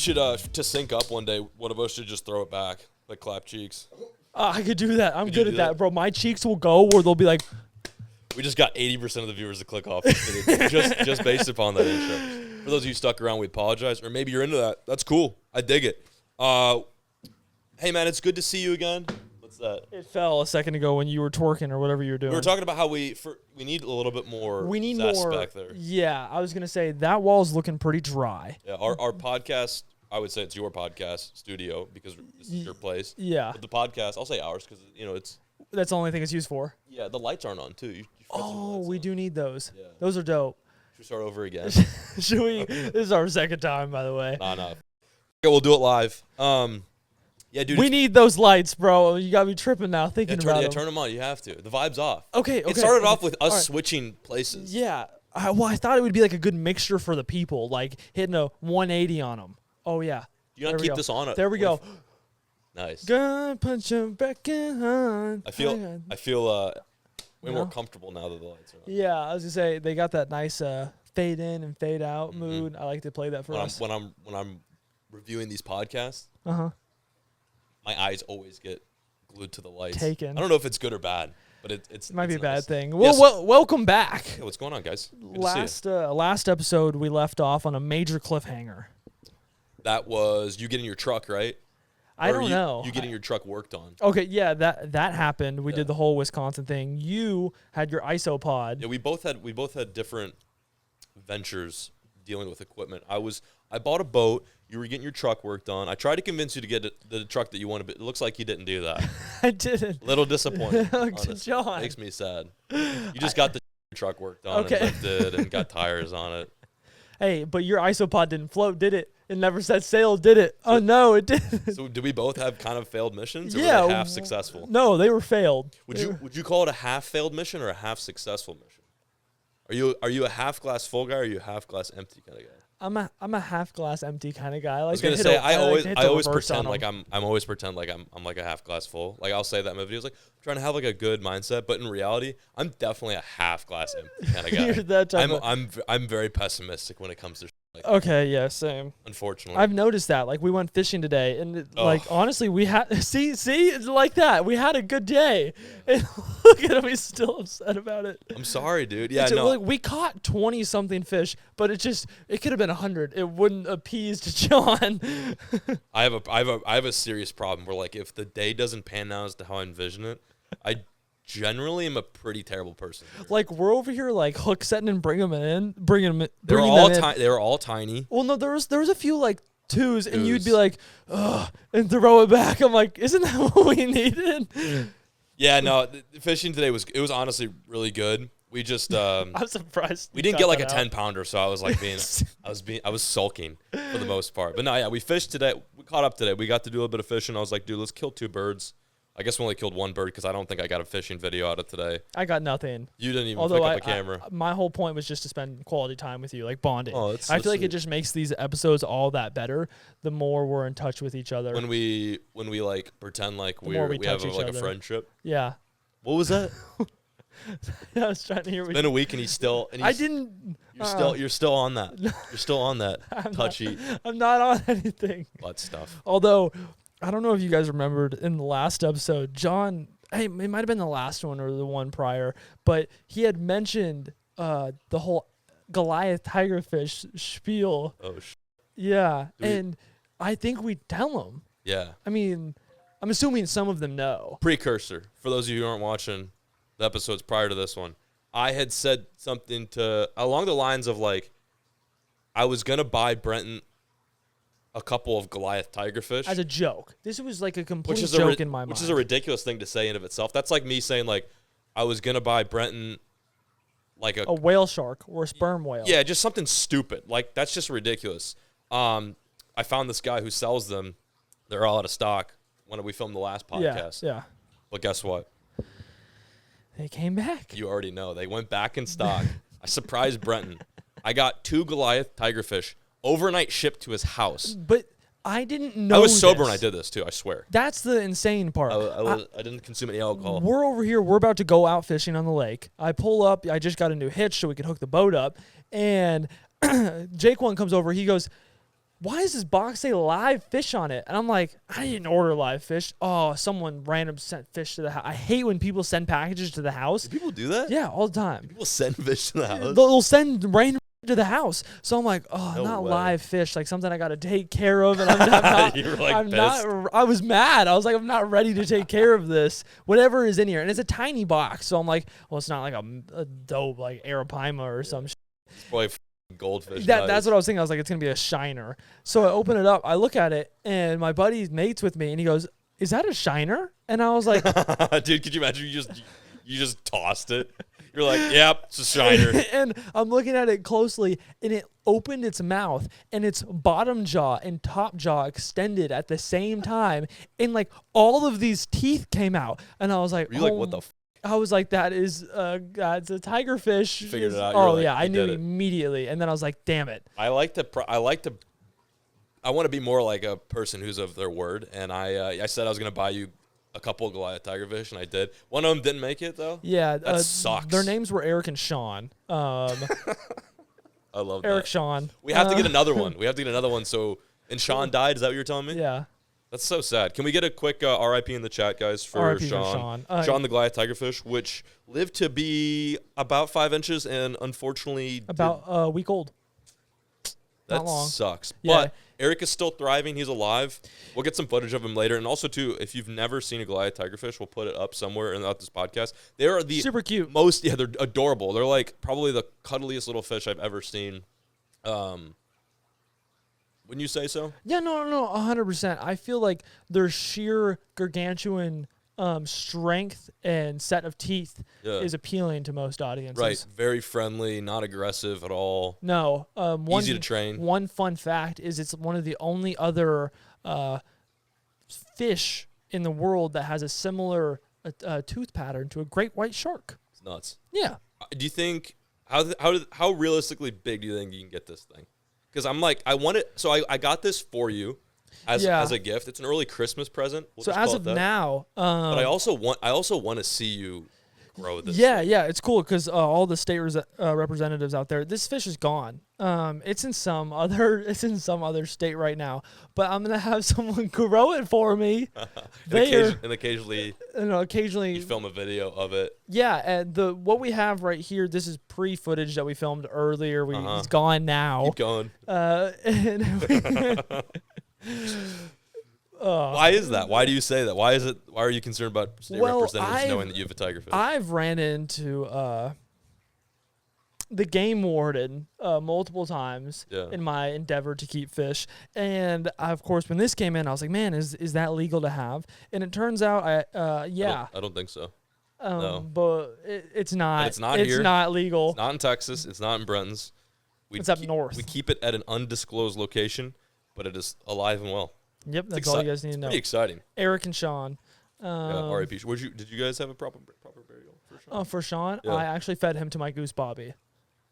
should, to sync up one day, one of us should just throw it back, like clap cheeks. I could do that. I'm Could good you at do that, that? bro. My cheeks will go where they'll be like, We just got 80% of the viewers to click off just based upon that intro. For those of you stuck around, we apologize. Or maybe you're into that. That's cool. I dig it. Hey, man, it's good to see you again. What's that? it fell a second ago when you were twerking or whatever you were doing. We were talking about how we need a little bit more We need zest more. back there. Yeah, I was going to say that wall's looking pretty dry. Yeah, our podcast, I would say it's your podcast studio because this is your place. Yeah. But the podcast, I'll say ours because, it's... That's the only thing it's used for. Yeah, the lights aren't on, too. You forgot some Oh, lights we on. do need those. Yeah. Those are dope. Should we start over again? Should we? This is our second time, by the way. Nah. Okay, we'll do it live. Yeah, dude. We need those lights, bro. You got me tripping now thinking about them. Turn them on. You have to. The vibe's off. Okay. It started off with us All right. switching places. Yeah. I thought it would be like a good mixture for the people, like hitting a 180 on them. Oh, yeah. Do you not There we keep go. this on? There we go. Nice. Gun, punch him back in. I feel way more No? comfortable now that the lights are on. Yeah, I was going to say, they got that nice fade in and fade out mood. I like to play that for us. When I'm reviewing these podcasts, Uh-huh. my eyes always get glued to the lights. Taken. I don't know if it's good or bad, but it's It might be a bad nice. thing. Yes. Well, welcome back. Hey, what's going on, guys? Good to see you. Last episode, we left off on a major cliffhanger. That was you getting your truck, right? I Or don't know. You getting your truck worked on. Okay, yeah, that happened. We Yeah. did the whole Wisconsin thing. You had your isopod. Yeah, we both had different ventures dealing with equipment. I bought a boat. You were getting your truck worked on. I tried to convince you to get the truck that you wanted, but it looks like you didn't do that. I didn't. Little disappointed. honestly. John. Makes me sad. You just got the truck worked on Okay. and lifted and got tires on it. Hey, but your isopod didn't float, did it? It never set sail, did it? Oh no, it didn't. So did we both have kind of failed missions, or Yeah, were they half successful? No, they were failed. Would you call it a half failed mission or a half successful mission? Are you a half glass full guy or are you a half glass empty kind of guy? I'm a half glass empty kind of guy. I was gonna say I always pretend like I'm always pretend like I'm like a half glass full. Like I'll say that in my videos, like I'm trying to have like a good mindset, but in reality, I'm definitely a half glass empty kind of guy. You're that type of- I'm very pessimistic when it comes to like, Okay, yeah, same. unfortunately. I've noticed that. Like we went fishing today, and Oh. honestly, we had see it's like that. We had a good day, and look at him. He's still upset about it. I'm sorry, dude. Yeah, It's- no. like, we caught 20 something fish, but it could have been 100. It wouldn't appease to John. I have a serious problem where like if the day doesn't pan out as to how I envision it, I generally am a pretty terrible person. Like we're over here like hook setting and bringing them in. They were all tiny. Well, no, there was a few like twos, and you'd be Twos. like, ugh, and throw it back. I'm like, isn't that what we needed? Yeah, no. The fishing today was honestly really good. We just I'm surprised. we you didn't got get like a that out. 10 pounder, so I was like I was sulking for the most part. But no, yeah, we fished today. We caught up today. We got to do a little bit of fishing. I was like, dude, let's kill 2 birds. I guess we only killed 1 bird because I don't think I got a fishing video out of today. I got nothing. You didn't even Although pick up a camera. my whole point was just to spend quality time with you, like bonding. Oh, I feel like it just makes these episodes all that better the more we're in touch with each other. when we like pretend like more we we have touch each like a other. friendship. Yeah. What was that? I was trying to hear what It's been a week and he's still. And I he's, didn't. You're still on that. You're still on that touchy I'm not on anything. butt stuff. Although, I don't know if you guys remembered in the last episode, John, it might have been the last one or the one prior, but he had mentioned the whole Goliath tigerfish spiel. Oh, Yeah. Do we- And I think we tell them. yeah. I mean, I'm assuming some of them know. Precursor. For those of you who aren't watching the episodes prior to this one, I had said something along the lines of like, I was gonna buy Brenton a couple of Goliath tigerfish. As a joke. This was like a complete which is joke in my mind. Which is a ridiculous thing to say in of itself. That's like me saying like I was gonna buy Brenton like a whale shark or a sperm whale. yeah, just something stupid. Like that's just ridiculous. I found this guy who sells them. They're all out of stock when we filmed the last podcast. Yeah. But guess what? They came back. You already know. They went back in stock. I surprised Brenton. I got 2 Goliath tigerfish overnight shipped to his house. But I didn't know I was sober this. when I did this too, I swear. That's the insane part. I didn't consume any alcohol. We're over here. We're about to go out fishing on the lake. I pull up. I just got a new hitch so we could hook the boat up. And Jake one comes over. He goes, why does this box say live fish on it? And I'm like, I didn't order live fish. Oh, someone random sent fish to the house. I hate when people send packages to the house. Do people do that? Yeah, all the time. Do people send fish to the house? They'll send random to the house. So I'm like, oh, No not way. live fish, like something I got to take care of. And I'm not, You were like I'm pissed. not, I was mad. I was like, I'm not ready to take care of this. Whatever is in here. And it's a tiny box. So I'm like, well, it's not like a dope, like Arapaima or some shit. It's probably goldfish. That's what I was thinking. I was like, it's going to be a shiner. So I open it up. I look at it, and my buddy mates with me, and he goes, is that a shiner? And I was like, dude, could you imagine you just tossed it? You're like, yep, it's a shiner. and I'm looking at it closely, and it opened its mouth, and its bottom jaw and top jaw extended at the same time, and like all of these teeth came out. And I was like, Were you like, what the I was like, that's a tigerfish. You figured it out. You were Oh like, yeah, I you knew did it. immediately. And then I was like, damn it. I want to be more like a person who's of their word. And I said I was going to buy you a couple of Goliath tigerfish, and I did. One of them didn't make it, though. Yeah. That sucks. Their names were Eric and Sean. I love that. Eric, Sean. We have to get another one. So, and Sean died. Is that what you're telling me? Yeah. That's so sad. Can we get a quick RIP in the chat, guys, for RIP for Sean? Sean. Sean the Goliath tigerfish, which lived to be about 5 inches and unfortunately About a week old. that not long. sucks. Yeah. But Eric is still thriving. He's alive. We'll get some footage of him later. And also, too, if you've never seen a Goliath tigerfish, we'll put it up somewhere in this podcast. They are the Super cute. they're adorable. They're like probably the cuddliest little fish I've ever seen. Wouldn't you say so? Yeah, no, 100%. I feel like their sheer gargantuan strength and set of teeth is appealing to most audiences. Right. Very friendly, not aggressive at all. No. Easy to train. One fun fact is it's one of the only other fish in the world that has a similar tooth pattern to a great white shark. It's nuts. Yeah. Do you think how realistically big do you think you can get this thing? Because I'm like, I want it. So I got this for you as a gift. It's an early Christmas present. We'll So just as call it of that. now, But I also want to see you grow this. yeah, thing. it's cool because all the state representatives out there, this fish is gone. It's in some other state right now. But I'm gonna have someone grow it for me. And occasionally Occasionally you film a video of it. Yeah, and what we have right here, this is pre-footage that we filmed earlier. It's gone now. Keep going. Why is that? Why do you say that? Why are you concerned about state representatives knowing that you have a tigerfish? I've ran into the game warden multiple times in my endeavor to keep fish, and of course, when this came in, I was like, "Man, is that legal to have?" And it turns out, I don't think so. No, but it's not. And it's not It's here. not legal. It's not in Texas. It's not in Brentons. It's up north. We keep it at an undisclosed location, but it is alive and well. Yep, that's all you guys need to know. Pretty exciting. Eric and Sean. R.I.P. Did you guys have a proper burial for Sean? Oh, for Sean, Yeah. I actually fed him to my goose Bobby.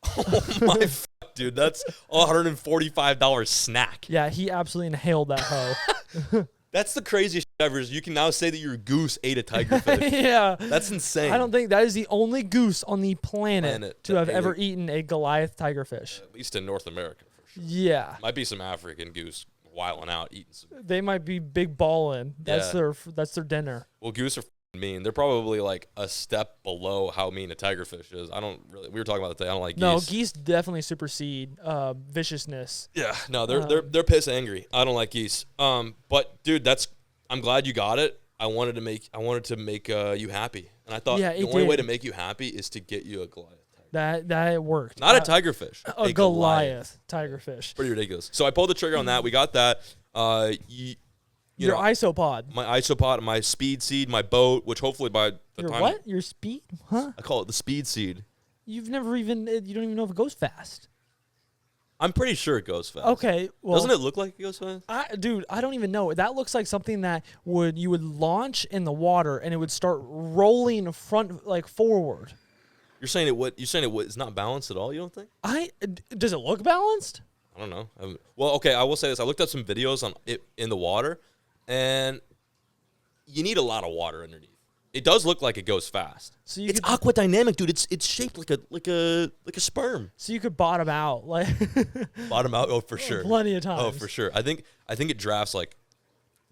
Oh my dude, that's a $145 snack. Yeah, he absolutely inhaled that hoe. That's the craziest shit ever. Is you can now say that your goose ate a tigerfish. Yeah. That's insane. I don't think that is the only goose on the planet to that have ate ever it. Uh, eaten a Goliath tigerfish. At least in North America, for sure. Yeah. Might be some African goose wilding out, eating some. They might be big ballin'. That's their dinner. Well, goose are mean. They're probably like a step below how mean a tigerfish is. I don't really. We were talking about that today. I don't like geese. No, geese definitely supersede viciousness. Yeah, no, they're piss angry. I don't like geese. But dude, I'm glad you got it. I wanted to make you happy, and I thought the only way to make you happy is to get you a Goliath. That worked. Not a tigerfish. A Goliath tigerfish. Pretty ridiculous. So I pulled the trigger on that. We got that. Your isopod. My isopod, my speed seed, my boat, which hopefully by the time What? Your speed? Huh? I call it the speed seed. You don't even know if it goes fast. I'm pretty sure it goes fast. Okay, well, doesn't it look like it goes fast? Dude, I don't even know. That looks like something that you would launch in the water and it would start rolling forward. You're saying it's not balanced at all. You don't think? Does it look balanced? I don't know. Well, okay, I will say this. I looked up some videos on it in the water, and you need a lot of water underneath. It does look like it goes fast. So you it's could, aqua dynamic, dude. It's shaped like a sperm. so you could bottom out like Bottom out, for sure. plenty of times. Oh, for sure. I think it drafts like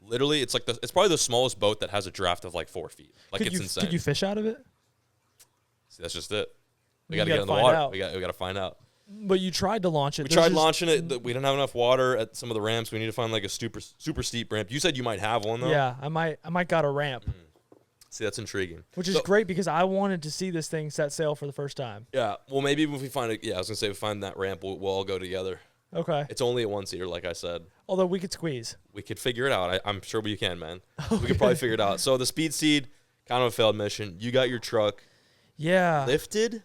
literally. It's like it's probably the smallest boat that has a draft of like 4 feet. Like it's insane. Could you fish out of it? See, that's just it. We You got to get in the gotta water. find out. We got to find out. But you tried to launch it. We tried launching it. We didn't have enough water at some of the ramps. We need to find like a super steep ramp. You said you might have one though. Yeah, I might got a ramp, See, that's intriguing. which is great because I wanted to see this thing set sail for the first time. Yeah. Well, maybe if we find it. Yeah, I was gonna say if we find that ramp, we'll all go together. Okay. It's only a 1-seater, like I said. Although we could squeeze. We could figure it out. I'm sure we can, man. We could probably figure it out. So the speed seed, kind of a failed mission. You got your truck Yeah. lifted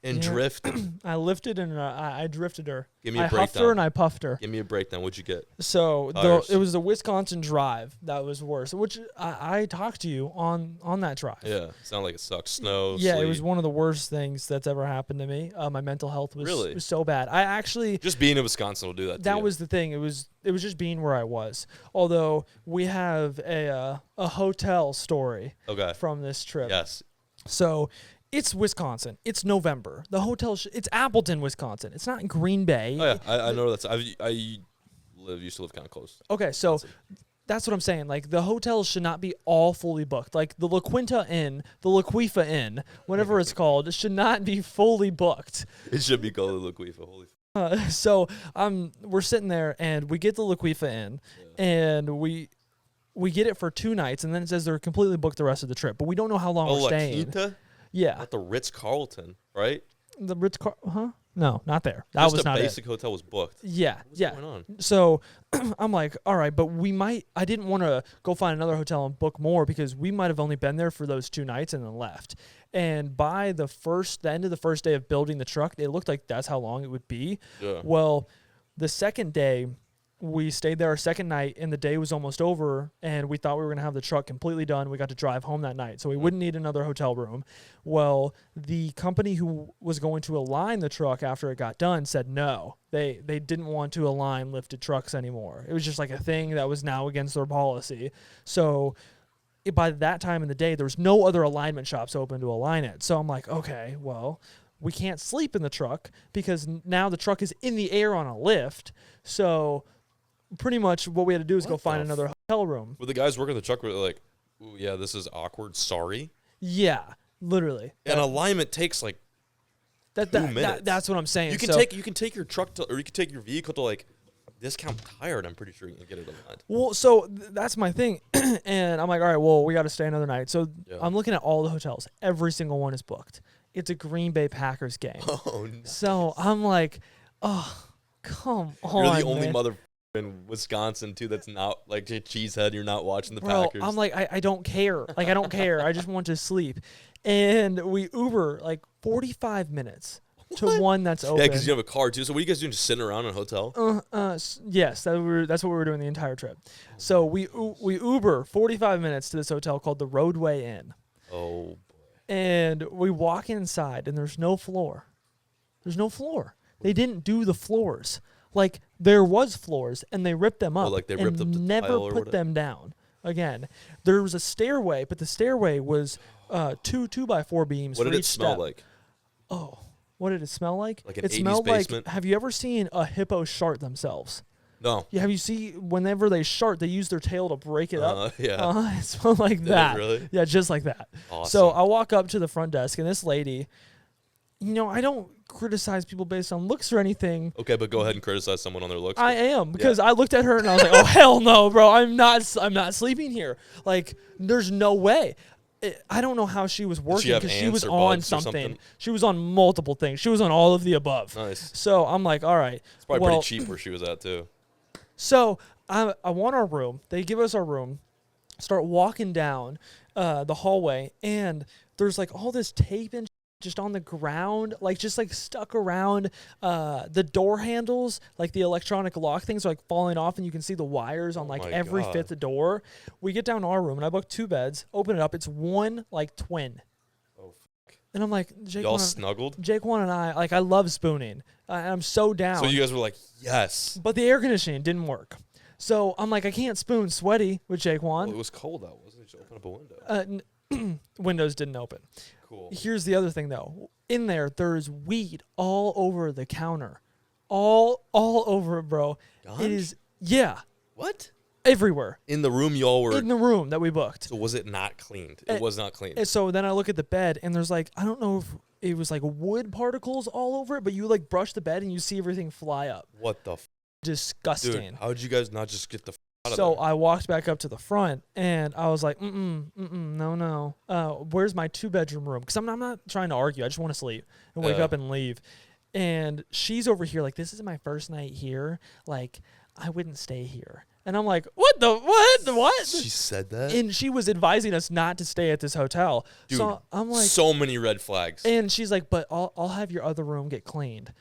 and drifted. I lifted and I drifted her. Give me a I huffed her breakdown. and I puffed her. Give me a breakdown. What'd you get? So Tires. it was the Wisconsin drive that was worse, which I talked to you on that drive. Yeah, sounded like it sucks. Snow. Yeah, sleet. it was one of the worst things that's ever happened to me. My mental health Really? was so bad. I actually Just being in Wisconsin will do that. that to you. was the thing. It was just being where I was. Although we have a hotel story Okay. from this trip. Yes. So it's Wisconsin. It's November. The hotel. It's Appleton, Wisconsin. It's not in Green Bay. Oh yeah, I know that's. I used to live kind of close. Okay, so that's what I'm saying. Like the hotels should not be all fully booked. Like the La Quinta Inn, the La Quifa Inn, whatever it's called, it should not be fully booked. It should be called the Laquifa. Holy. So we're sitting there and we get the La Quifa Inn, and we get it for 2 nights, and then it says they're completely booked the rest of the trip, but we don't know how long we're La staying. Quinta? Yeah, Not the Ritz Carlton, right? the Ritz huh? No, not there. That Just was a not basic hotel was booked. Yeah, What's yeah. going on? So I'm like, all right, but I didn't want to go find another hotel and book more because we might have only been there for those 2 nights and then left. And by the end of the first day of building the truck, it looked like that's how long it would be. Yeah. Well, the second day, we stayed there our second night, and the day was almost over, and we thought we were going to have the truck completely done. We got to drive home that night, so we wouldn't need another hotel room. Well, the company who was going to align the truck after it got done said no. They didn't want to align lifted trucks anymore. It was just like a thing that was now against their policy. So by that time in the day, there was no other alignment shops open to align it. So I'm like, okay, well, we can't sleep in the truck because now the truck is in the air on a lift. So pretty much what we had to do is go find another hotel room. Well, the guys working the truck were like, "Ooh, yeah, this is awkward. Sorry." Yeah, literally. And alignment takes like 2 minutes. That's what I'm saying. You can take your truck to, or you can take your vehicle to like discount tire, and I'm pretty sure you can get it aligned. Well, so that's my thing. And I'm like, all right, well, we got to stay another night. So I'm looking at all the hotels. Every single one is booked. It's a Green Bay Packers game. Oh, no. So I'm like, oh, come on. You're the only man. mother in Wisconsin too that's not like a cheesehead. You're not watching the Bro, Packers. I'm like, I don't care. Like, I don't care. I just want to sleep. And we Uber like 45 minutes to one that's open. Yeah, because you have a car too. So what are you guys doing? Just sitting around in a hotel? Yes, that's what we were doing the entire trip. So we Uber 45 minutes to this hotel called the Roadway Inn. Oh boy. And we walk inside, and there's no floor. There's no floor. They didn't do the floors. Like, there was floors, and they ripped them up. Like they ripped up the never tile or put them down again. There was a stairway, but the stairway was 2 2x4 beams. What for did it each smell step. like? Oh, what did it smell like? Like an it 80s smelled basement? like. Have you ever seen a hippo shart themselves? No. Yeah, have you seen whenever they shart, they use their tail to break it up? Yeah. It smelled like Did it that. really? Yeah, just like that. Awesome. So I walk up to the front desk, and this lady, I don't criticize people based on looks or anything. Okay, but go ahead and criticize someone on their looks. I am, because I looked at her and I was like, "Oh hell no, bro! I'm not sleeping here. Like, there's no way." I don't know how she was working have because she ants was or on bugs or something. something? She was on multiple things. She was on all of the above. Nice. So I'm like, all right. It's probably well, pretty cheap where she was at too. So I want our room. They give us our room. Start walking down the hallway, and there's like all this tape and just on the ground, like just like stuck around the door handles, like the electronic lock things are like falling off, and you can see the wires on like my every God. fifth door. We get down to our room, and I booked 2 beds. Open it up, it's one like twin. Oh, And I'm like, Jake, y'all snuggled? Jake Juan and I love spooning. I'm so down. So you guys were like, yes. But the air conditioning didn't work. So I'm like, I can't spoon sweaty with Jake Juan. Well, it was cold out, wasn't it? Just open up a window. windows didn't open. Cool. Here's the other thing though. In there's weed all over the counter. All over it, bro. Gunge? It is, yeah, What? everywhere. In the room y'all were. In the room that we booked. So was it not cleaned? It was not cleaned. And so then I look at the bed and there's like, I don't know if it was like wood particles all over it, but you like brush the bed and you see everything fly up. What the Disgusting. Dude, how did you guys not just get the out of So there? I walked back up to the front and I was like, no. Where's my 2-bedroom room? Because I'm not trying to argue. I just want to sleep and wake up and leave. And she's over here like, this is my first night here. Like, I wouldn't stay here. And I'm like, what? She said that? And she was advising us not to stay at this hotel. Dude, so I'm like, so many red flags. and she's like, but I'll have your other room get cleaned.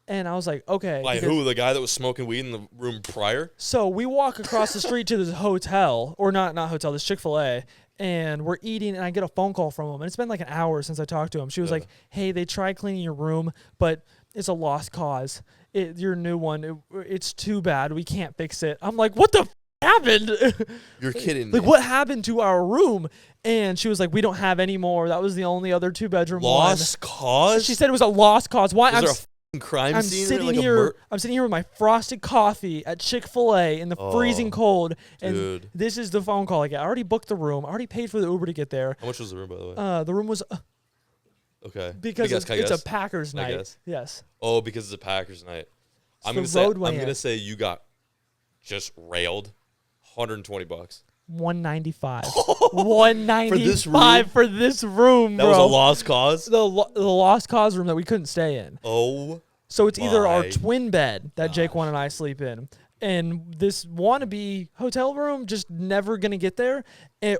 And I was like, okay. Like who? The guy that was smoking weed in the room prior? So we walk across the street to this hotel, or not hotel, this Chick-fil-A, and we're eating, and I get a phone call from him. And it's been like an hour since I talked to him. She was like, hey, they tried cleaning your room, but it's a lost cause. Your new one, it's too bad. We can't fix it. I'm like, what the happened? You're kidding me. Like, what happened to our room? And she was like, we don't have any more. That was the only other 2-bedroom one. Lost cause? She said it was a lost cause. Why? Was there a fucking crime I'm scene? sitting Like here. I'm sitting here with my frosted coffee at Chick-fil-A in the freezing cold, and dude. this is the phone call I get. I already booked the room. I already paid for the Uber to get there. How much was the room, by the way? The room was Okay. because Can I it's guess? a Packers Can I night. guess? Yes. Oh, because it's a Packers night. I'm the gonna roadway say you got just railed. $120. 195. 195 For for this room, That bro. was a lost cause? The lost cause room that we couldn't stay in. Oh. So it's either our my twin bed that Jake one and I sleep in, and this wannabe hotel room just never gonna get there,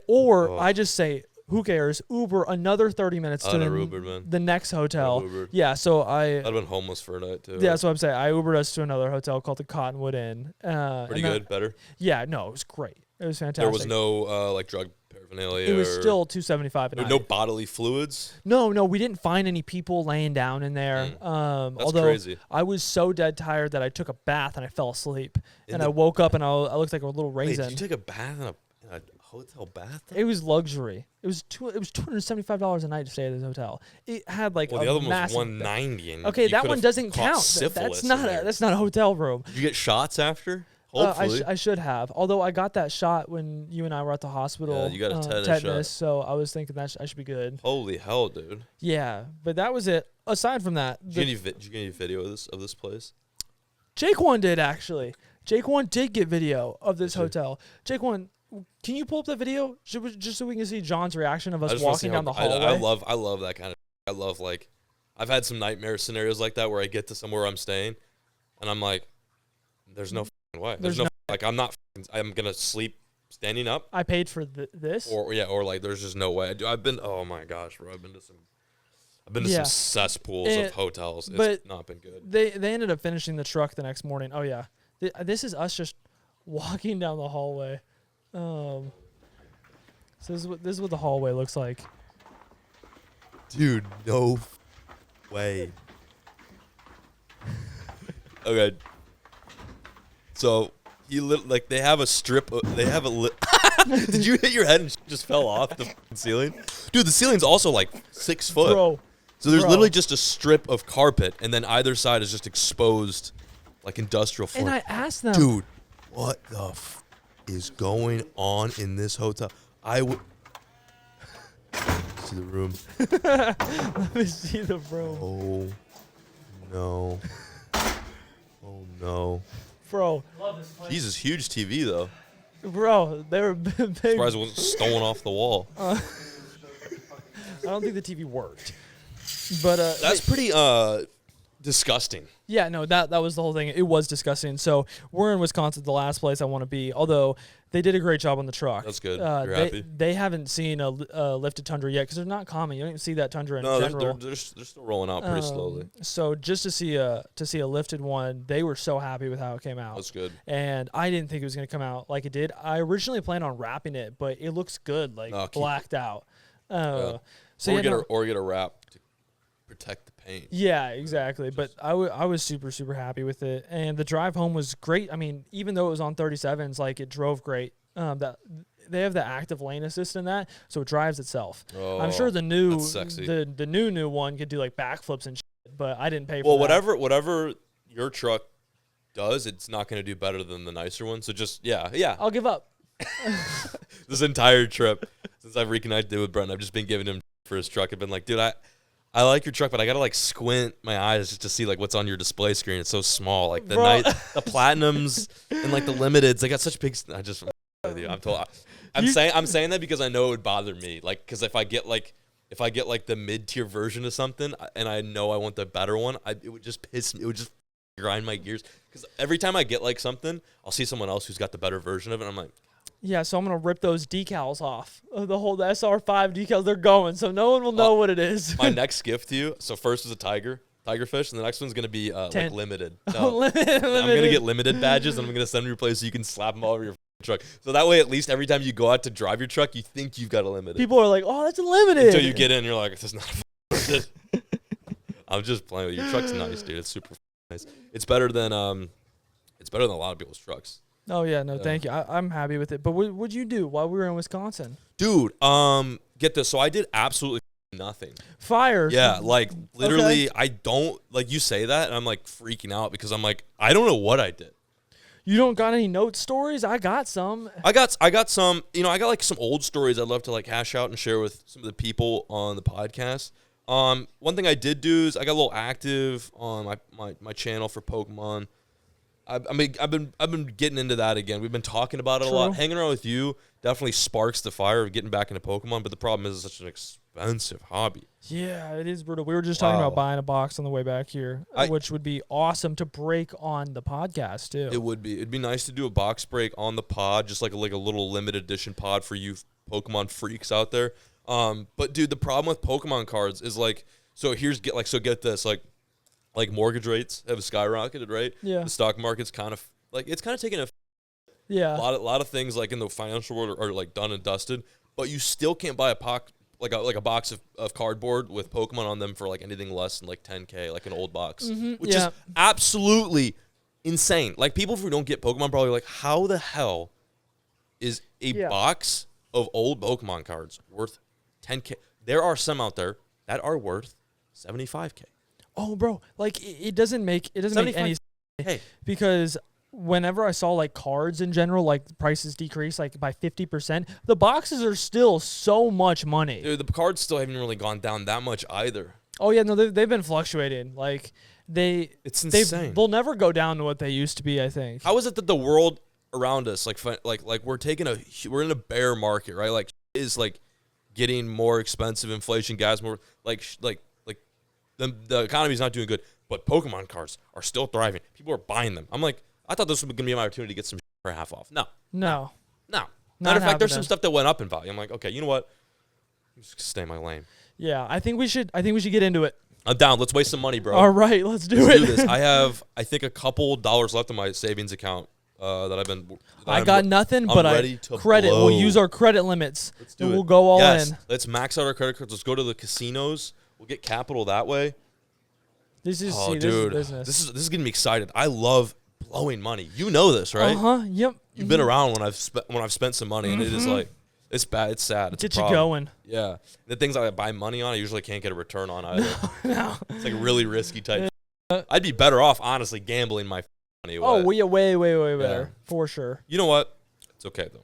or I just say, who cares? Uber another 30 minutes to Ubered, man. the next hotel. Ubered. Yeah, so I'd have been homeless for a night too. yeah, that's what I'm saying. I Ubered us to another hotel called the Cottonwood Inn. Pretty good, better. Yeah, no, it was great. It was fantastic. There was no like drug paraphernalia. It was still $275 a night. No bodily fluids. No, we didn't find any people laying down in there. That's Although crazy. I was so dead tired that I took a bath and I fell asleep. And I woke up and I looked like a little Wait, raisin. did you take a bath in a hotel bathtub? It was luxury. It was $275 a night to stay at this hotel. It had like Well, a the other one was massive $190. Okay, that one doesn't count. Syphilis That's not a hotel room. Did you get shots after? Hopefully. I should have. Although I got that shot when you and I were at the hospital. Yeah, you got a tetanus shot. So I was thinking that I should be good. Holy hell, dude! Yeah, but that was it. Aside from that, Did you get any video of this place? Jake one did actually. Jake one did get video of this hotel. Jake one, can you pull up that video just so we can see John's reaction of us walking down the hallway? I love that kind of. I love like, I've had some nightmare scenarios like that where I get to somewhere I'm staying, and I'm like, there's no fucking way. There's no like I'm gonna sleep standing up. I paid for this. Or like there's just no way. I've been oh my gosh, bro. I've been to some cesspools of hotels. It's not been good. They ended up finishing the truck the next morning. Oh yeah, this is us just walking down the hallway. So this is what the hallway looks like. Dude, no way. Okay. So they have a strip. They have a. Did you hit your head and just fell off the ceiling? Dude, the ceiling's also like 6 foot. Bro. So there's literally just a strip of carpet, and then either side is just exposed, like industrial floor. And I asked them, dude, what the is going on in this hotel? I would see the room. let me see the room. Oh no. Oh no. Bro. Jesus, huge TV though. Bro, they were big. Surprised it wasn't stolen off the wall. I don't think the TV worked. But that's pretty disgusting. Yeah, no, that was the whole thing. It was disgusting. So we're in Wisconsin, the last place I want to be. Although they did a great job on the truck. That's good. You're happy. They haven't seen a lifted Tundra yet because they're not common. You don't even see that Tundra in general. They're still rolling out pretty slowly. So just to see a lifted one, they were so happy with how it came out. That's good. And I didn't think it was going to come out like it did. I originally planned on wrapping it, but it looks good, like blacked out. So or get a wrap to protect the paint. Yeah, exactly. But I was super, super happy with it. And the drive home was great. I mean, even though it was on 37s, like it drove great. they have the active lane assist in that, so it drives itself. Oh, I'm sure the new that's sexy. the new one could do like backflips and shit, but I didn't pay for Well, that. whatever your truck does, it's not going to do better than the nicer one. So just yeah. I'll give up. This entire trip since I've reconnected with Brent, I've just been giving him for his truck. I've been like, dude, I like your truck, but I gotta like squint my eyes just to see like what's on your display screen. It's so small. Like the the platinums and like the limiteds, they got such big. I just with you. I'm saying that because I know it would bother me. Like, because if I get like the mid tier version of something and I know I want the better one, it would just piss me. It would just grind my gears. Because every time I get like something, I'll see someone else who's got the better version of it. And I'm like, yeah, so I'm gonna rip those decals off. The whole SR5 decals, they're going, so no one will know what it is. My next gift to you. So first was a tigerfish, and the next one's gonna be like limited. No, limited. I'm gonna get limited badges, and I'm gonna send them your place so you can slap them all over your truck. So that way, at least every time you go out to drive your truck, you think you've got a limited. People are like, "Oh, that's a limited." Until you get in, you're like, "This is not a limited." I'm just playing with you. Your truck's nice, dude. It's super nice. It's better than a lot of people's trucks. Oh yeah, no, thank you. I'm happy with it. But what'd you do while we were in Wisconsin? Dude, get this. So I did absolutely nothing. Fire. Yeah, like literally, Okay. I don't like you say that, and I'm like freaking out because I'm like, I don't know what I did. You don't got any note stories? I got some. I got some, I got like some old stories I'd love to like hash out and share with some of the people on the podcast. One thing I did do is I got a little active on my channel for Pokemon. I've been getting into that again. We've been talking about it a lot. Hanging around with you definitely sparks the fire of getting back into Pokemon, but the problem is it's such an expensive hobby. Yeah, it is brutal. We were just talking about buying a box on the way back here, which would be awesome to break on the podcast too. It would be. It'd be nice to do a box break on the pod, just like a little limited edition pod for you Pokemon freaks out there. But dude, the problem with Pokemon cards is like, get this, like mortgage rates have skyrocketed, right? Yeah. The stock market's kind of taking a Yeah. a lot of things like in the financial world are like done and dusted, but you still can't buy a box of cardboard with Pokemon on them for like anything less than like $10K, like an old box, which is absolutely insane. Like people who don't get Pokemon probably like, how the hell is a box of old Pokemon cards worth $10K? There are some out there that are worth $75K. Oh, bro, like it doesn't make any sense because whenever I saw like cards in general, like prices decrease like by 50%, the boxes are still so much money. Dude, the cards still haven't really gone down that much either. Oh yeah, no, they've been fluctuating. Like it's insane. They'll never go down to what they used to be, I think. How is it that the world around us, like we're in a bear market, right? Like is like getting more expensive, inflation, gas more like the economy's not doing good, but Pokemon cards are still thriving. People are buying them. I'm like, I thought this was going to be my opportunity to get some for half off. No. Matter of fact, there's some stuff that went up in value. I'm like, okay, you know what? I'm just gonna stay in my lane. Yeah, I think we should get into it. I'm down. Let's waste some money, bro. All right, let's do this. I have, I think, a couple dollars left in my savings account I got nothing, but credit. Blow. We'll use our credit limits. Let's do it. We'll go all in. Let's max out our credit cards. Let's go to the casinos. We'll get capital that way. This is dude, this is business. This is getting me excited. I love blowing money. You know this, right? Yep. You've been around when I've spent some money, and it is like it's bad. It's sad. It's get you going. Yeah. The things I buy money on, I usually can't get a return on either. No. It's like really risky type. I'd be better off honestly gambling my money away. Oh, way better for sure. You know what? It's okay though.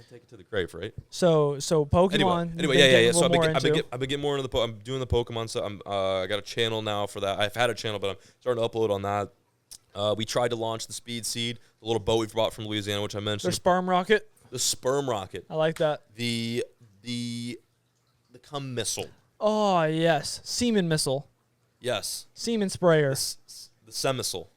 Take it to the grave, right? So Pokemon. Anyway, yeah. So I've been getting more into I'm doing the Pokemon stuff. I got a channel now for that. I've had a channel, but I'm starting to upload on that. We tried to launch the Speed Seed, the little boat we brought from Louisiana, which I mentioned. The sperm rocket. The sperm rocket. I like that. The cum missile. Oh yes, semen missile. Yes. Semen sprayer. The semissile.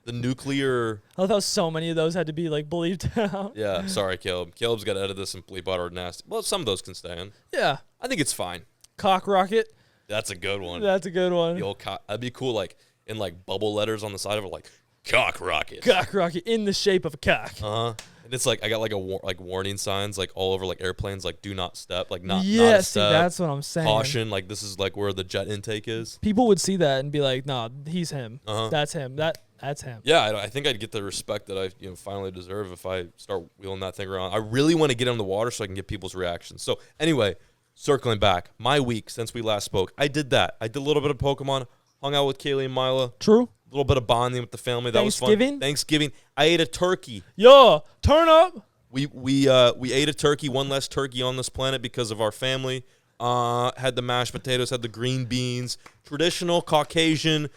The nuclear. I love how so many of those had to be like bleeped out. Yeah, sorry, Caleb. Caleb's got to edit this and bleep out our nasty. Well, some of those can stay in. Yeah. I think it's fine. Cock rocket. That's a good one. That's a good one. The old cock. That'd be cool, like in like bubble letters on the side of it, like cock rocket. Cock rocket in the shape of a cock. And it's like I got like warning signs like all over like airplanes, like do not step, like not. Yeah, not a see, step. that's what I'm saying. Caution, like this is like where the jet intake is. People would see that and be like, "Nah, he's him. That's him. That's him. Yeah, I think I'd get the respect that I finally deserve if I start wheeling that thing around. I really want to get in the water so I can get people's reactions. So anyway, circling back, my week since we last spoke, I did that. I did a little bit of Pokemon, hung out with Kaylee and Mila. True. A little bit of bonding with the family. That was fun. Thanksgiving. I ate a turkey. Yo, turn up. We ate a turkey, one less turkey on this planet because of our family. Had the mashed potatoes, had the green beans, traditional Caucasian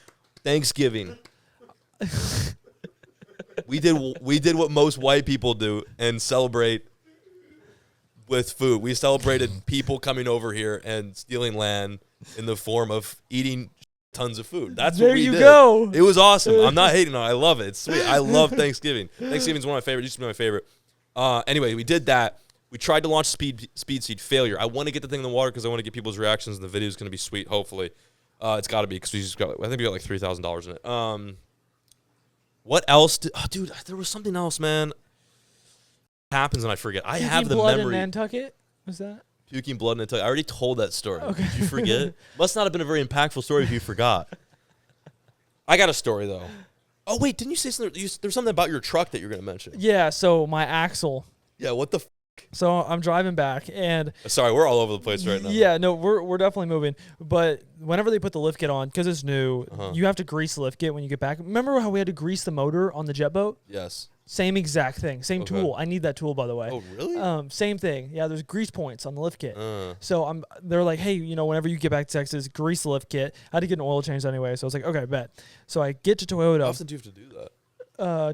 Thanksgiving. we did what most white people do and celebrate with food. We celebrated people coming over here and stealing land in the form of eating tons of food. That's what we did. There you go. It was awesome. I'm not hating on it. I love it. It's sweet. I love Thanksgiving. Thanksgiving's one of my favorites. Used to be my favorite. Anyway, we did that. We tried to launch speed seed, failure. I want to get the thing in the water because I want to get people's reactions, and the video is going to be sweet, hopefully. It's got to be because I think we got like $3,000 in it. What else? Dude, there was something else, man. It happens and I forget. I have the blood memory. In Nantucket? Was that? Puking blood in Nantucket. I already told that story. Okay. Did you forget? Must not have been a very impactful story if you forgot. I got a story, though. Oh, wait. Didn't you say something? There's something about your truck that you're going to mention. Yeah, so my axle. Yeah, what the So I'm driving back, and sorry, we're all over the place right now. Yeah, no, we're definitely moving. But whenever they put the lift kit on, because it's new, you have to grease the lift kit when you get back. Remember how we had to grease the motor on the jet boat? Yes. Same exact thing, same tool. I need that tool, by the way. Oh, really? Same thing. Yeah, there's grease points on the lift kit. So they're like, hey, whenever you get back to Texas, grease the lift kit. I had to get an oil change anyway, so I was like, okay, bet. So I get to Toyota. How often do you have to do that?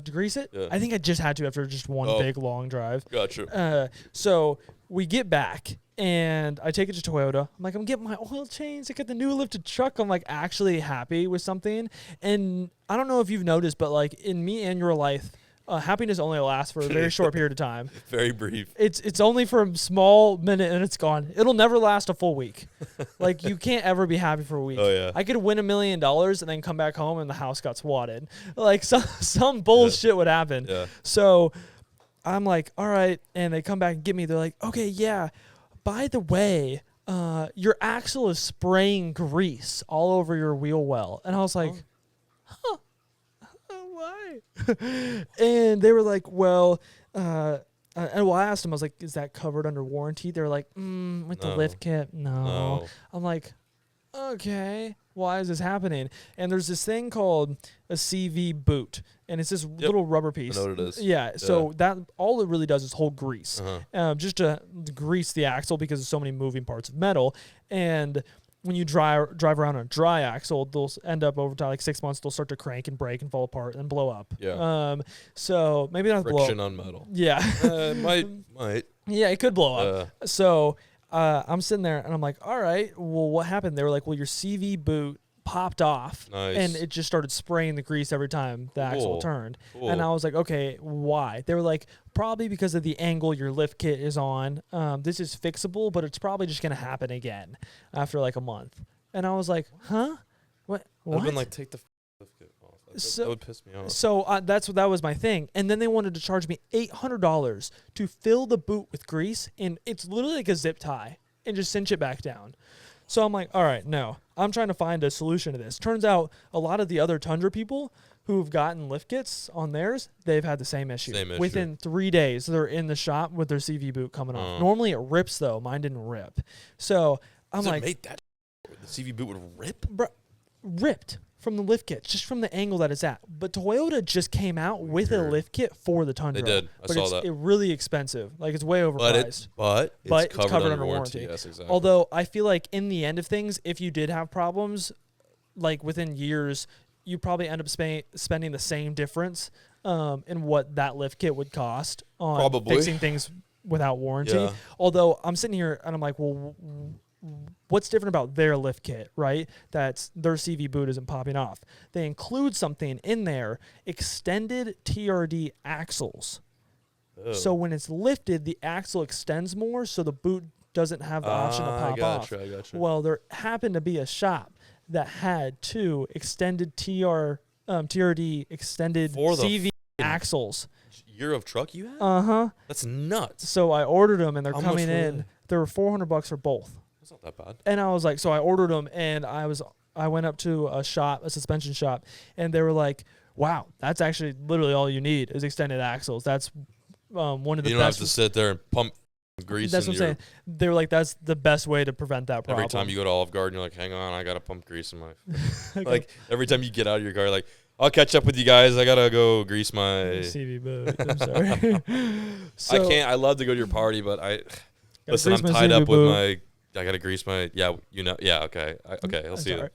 To grease it? Yeah. I think I just had to after just one big long drive. Gotcha. So we get back and I take it to Toyota. I'm like, I'm getting my oil change. I got the new lifted truck. I'm like actually happy with something. And I don't know if you've noticed, but like in me and your life, happiness only lasts for a very short period of time. Very brief. It's only for a small minute and it's gone. It'll never last a full week. Like you can't ever be happy for a week. Oh yeah. I could win $1 million and then come back home and the house got swatted. Like some bullshit would happen. Yeah. So I'm like, all right, and they come back and get me. They're like, okay, yeah. By the way, your axle is spraying grease all over your wheel well. And I was like, huh. Why? And they were like, well, and I asked them, I was like, is that covered under warranty? They're like, with the lift kit, no. I'm like, okay, why is this happening? And there's this thing called a CV boot, and it's this little rubber piece. I know what it is. Yeah, so that all it really does is hold grease, just to grease the axle because there's so many moving parts of metal. And when you drive around on a dry axle, they'll end up over time, like 6 months, they'll start to crank and break and fall apart and blow up. Yeah. So maybe not friction blow on metal. Yeah. Might. Yeah, it could blow up. So I'm sitting there and I'm like, all right, well, what happened? They were like, well, your CV boot popped off and it just started spraying the grease every time the axle turned. And I was like, okay, why? They were like, probably because of the angle your lift kit is on. This is fixable, but it's probably just going to happen again after like a month. And I was like, huh? What? I've been like, take the lift kit off. That would piss me off. So that was my thing. And then they wanted to charge me $800 to fill the boot with grease, and it's literally like a zip tie, and just cinch it back down. So I'm like, all right, no. I'm trying to find a solution to this. Turns out a lot of the other Tundra people who've gotten lift kits on theirs, they've had the same issue. Within 3 days, they're in the shop with their CV boot coming off. Normally it rips, though. Mine didn't rip. So I'm like... Made that the CV boot would rip? Ripped from the lift kit, just from the angle that it's at. But Toyota just came out with a lift kit for the Tundra. They did. I saw that. It's really expensive. Like, it's way overpriced. But it's covered under warranty. Yes, exactly. Although, I feel like in the end of things, if you did have problems, like within years, you probably end up spending the same difference in what that lift kit would cost on fixing things without warranty. Yeah. Although, I'm sitting here and I'm like, well, what's different about their lift kit, right? That's their CV boot isn't popping off. They include something in there, extended TRD axles. Oh. So when it's lifted, the axle extends more, so the boot doesn't have the option to pop off. I gotcha. Well, there happened to be a shop that had two extended TRD extended CV axles. Year of truck you had? Uh-huh. That's nuts. So I ordered them, and they're coming in. They were $400 for both. That's not that bad. And I was like, so I ordered them, and I was I went up to a suspension shop, and they were like, "Wow, that's actually literally all you need is extended axles. That's one of the You don't best." have to sit there and pump grease. That's what I'm saying. They were like, "That's the best way to prevent that problem." Every time you go to Olive Garden, you're like, "Hang on, I gotta pump grease in my." Okay. Like every time you get out of your car, like, "I'll catch up with you guys. I gotta go grease my." CV boot. I'm sorry. So, I can't. I love to go to your party, but listen. I'm grease my tied CV up with boot. my. I gotta grease my. Yeah, you know. Yeah, okay. Okay, I'll see you.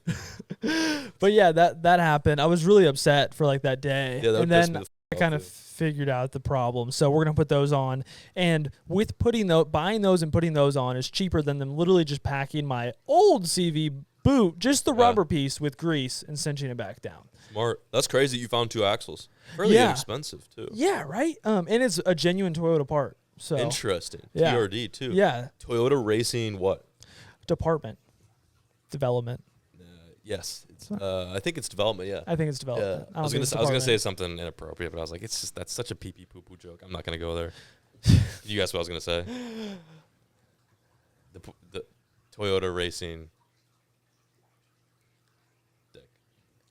But yeah, that happened. I was really upset for like that day, Yeah, that and would piss then me the I kind of figured out the problem. So we're gonna put those on, and with buying those and putting those on is cheaper than them literally just packing my old CV boot, just the rubber piece with grease and cinching it back down. Smart. That's crazy. You found 2 axles. Fairly inexpensive too. Yeah, right. And it's a genuine Toyota part. So Interesting. Yeah. TRD too. Yeah, Toyota Racing. What? development. Yes. It's, I think it's development. Yeah. I think it's development. I was gonna say something inappropriate, but I was like, that's such a pee pee poo poo joke. I'm not gonna go there. You guess what I was gonna say? The Toyota Racing. Dick.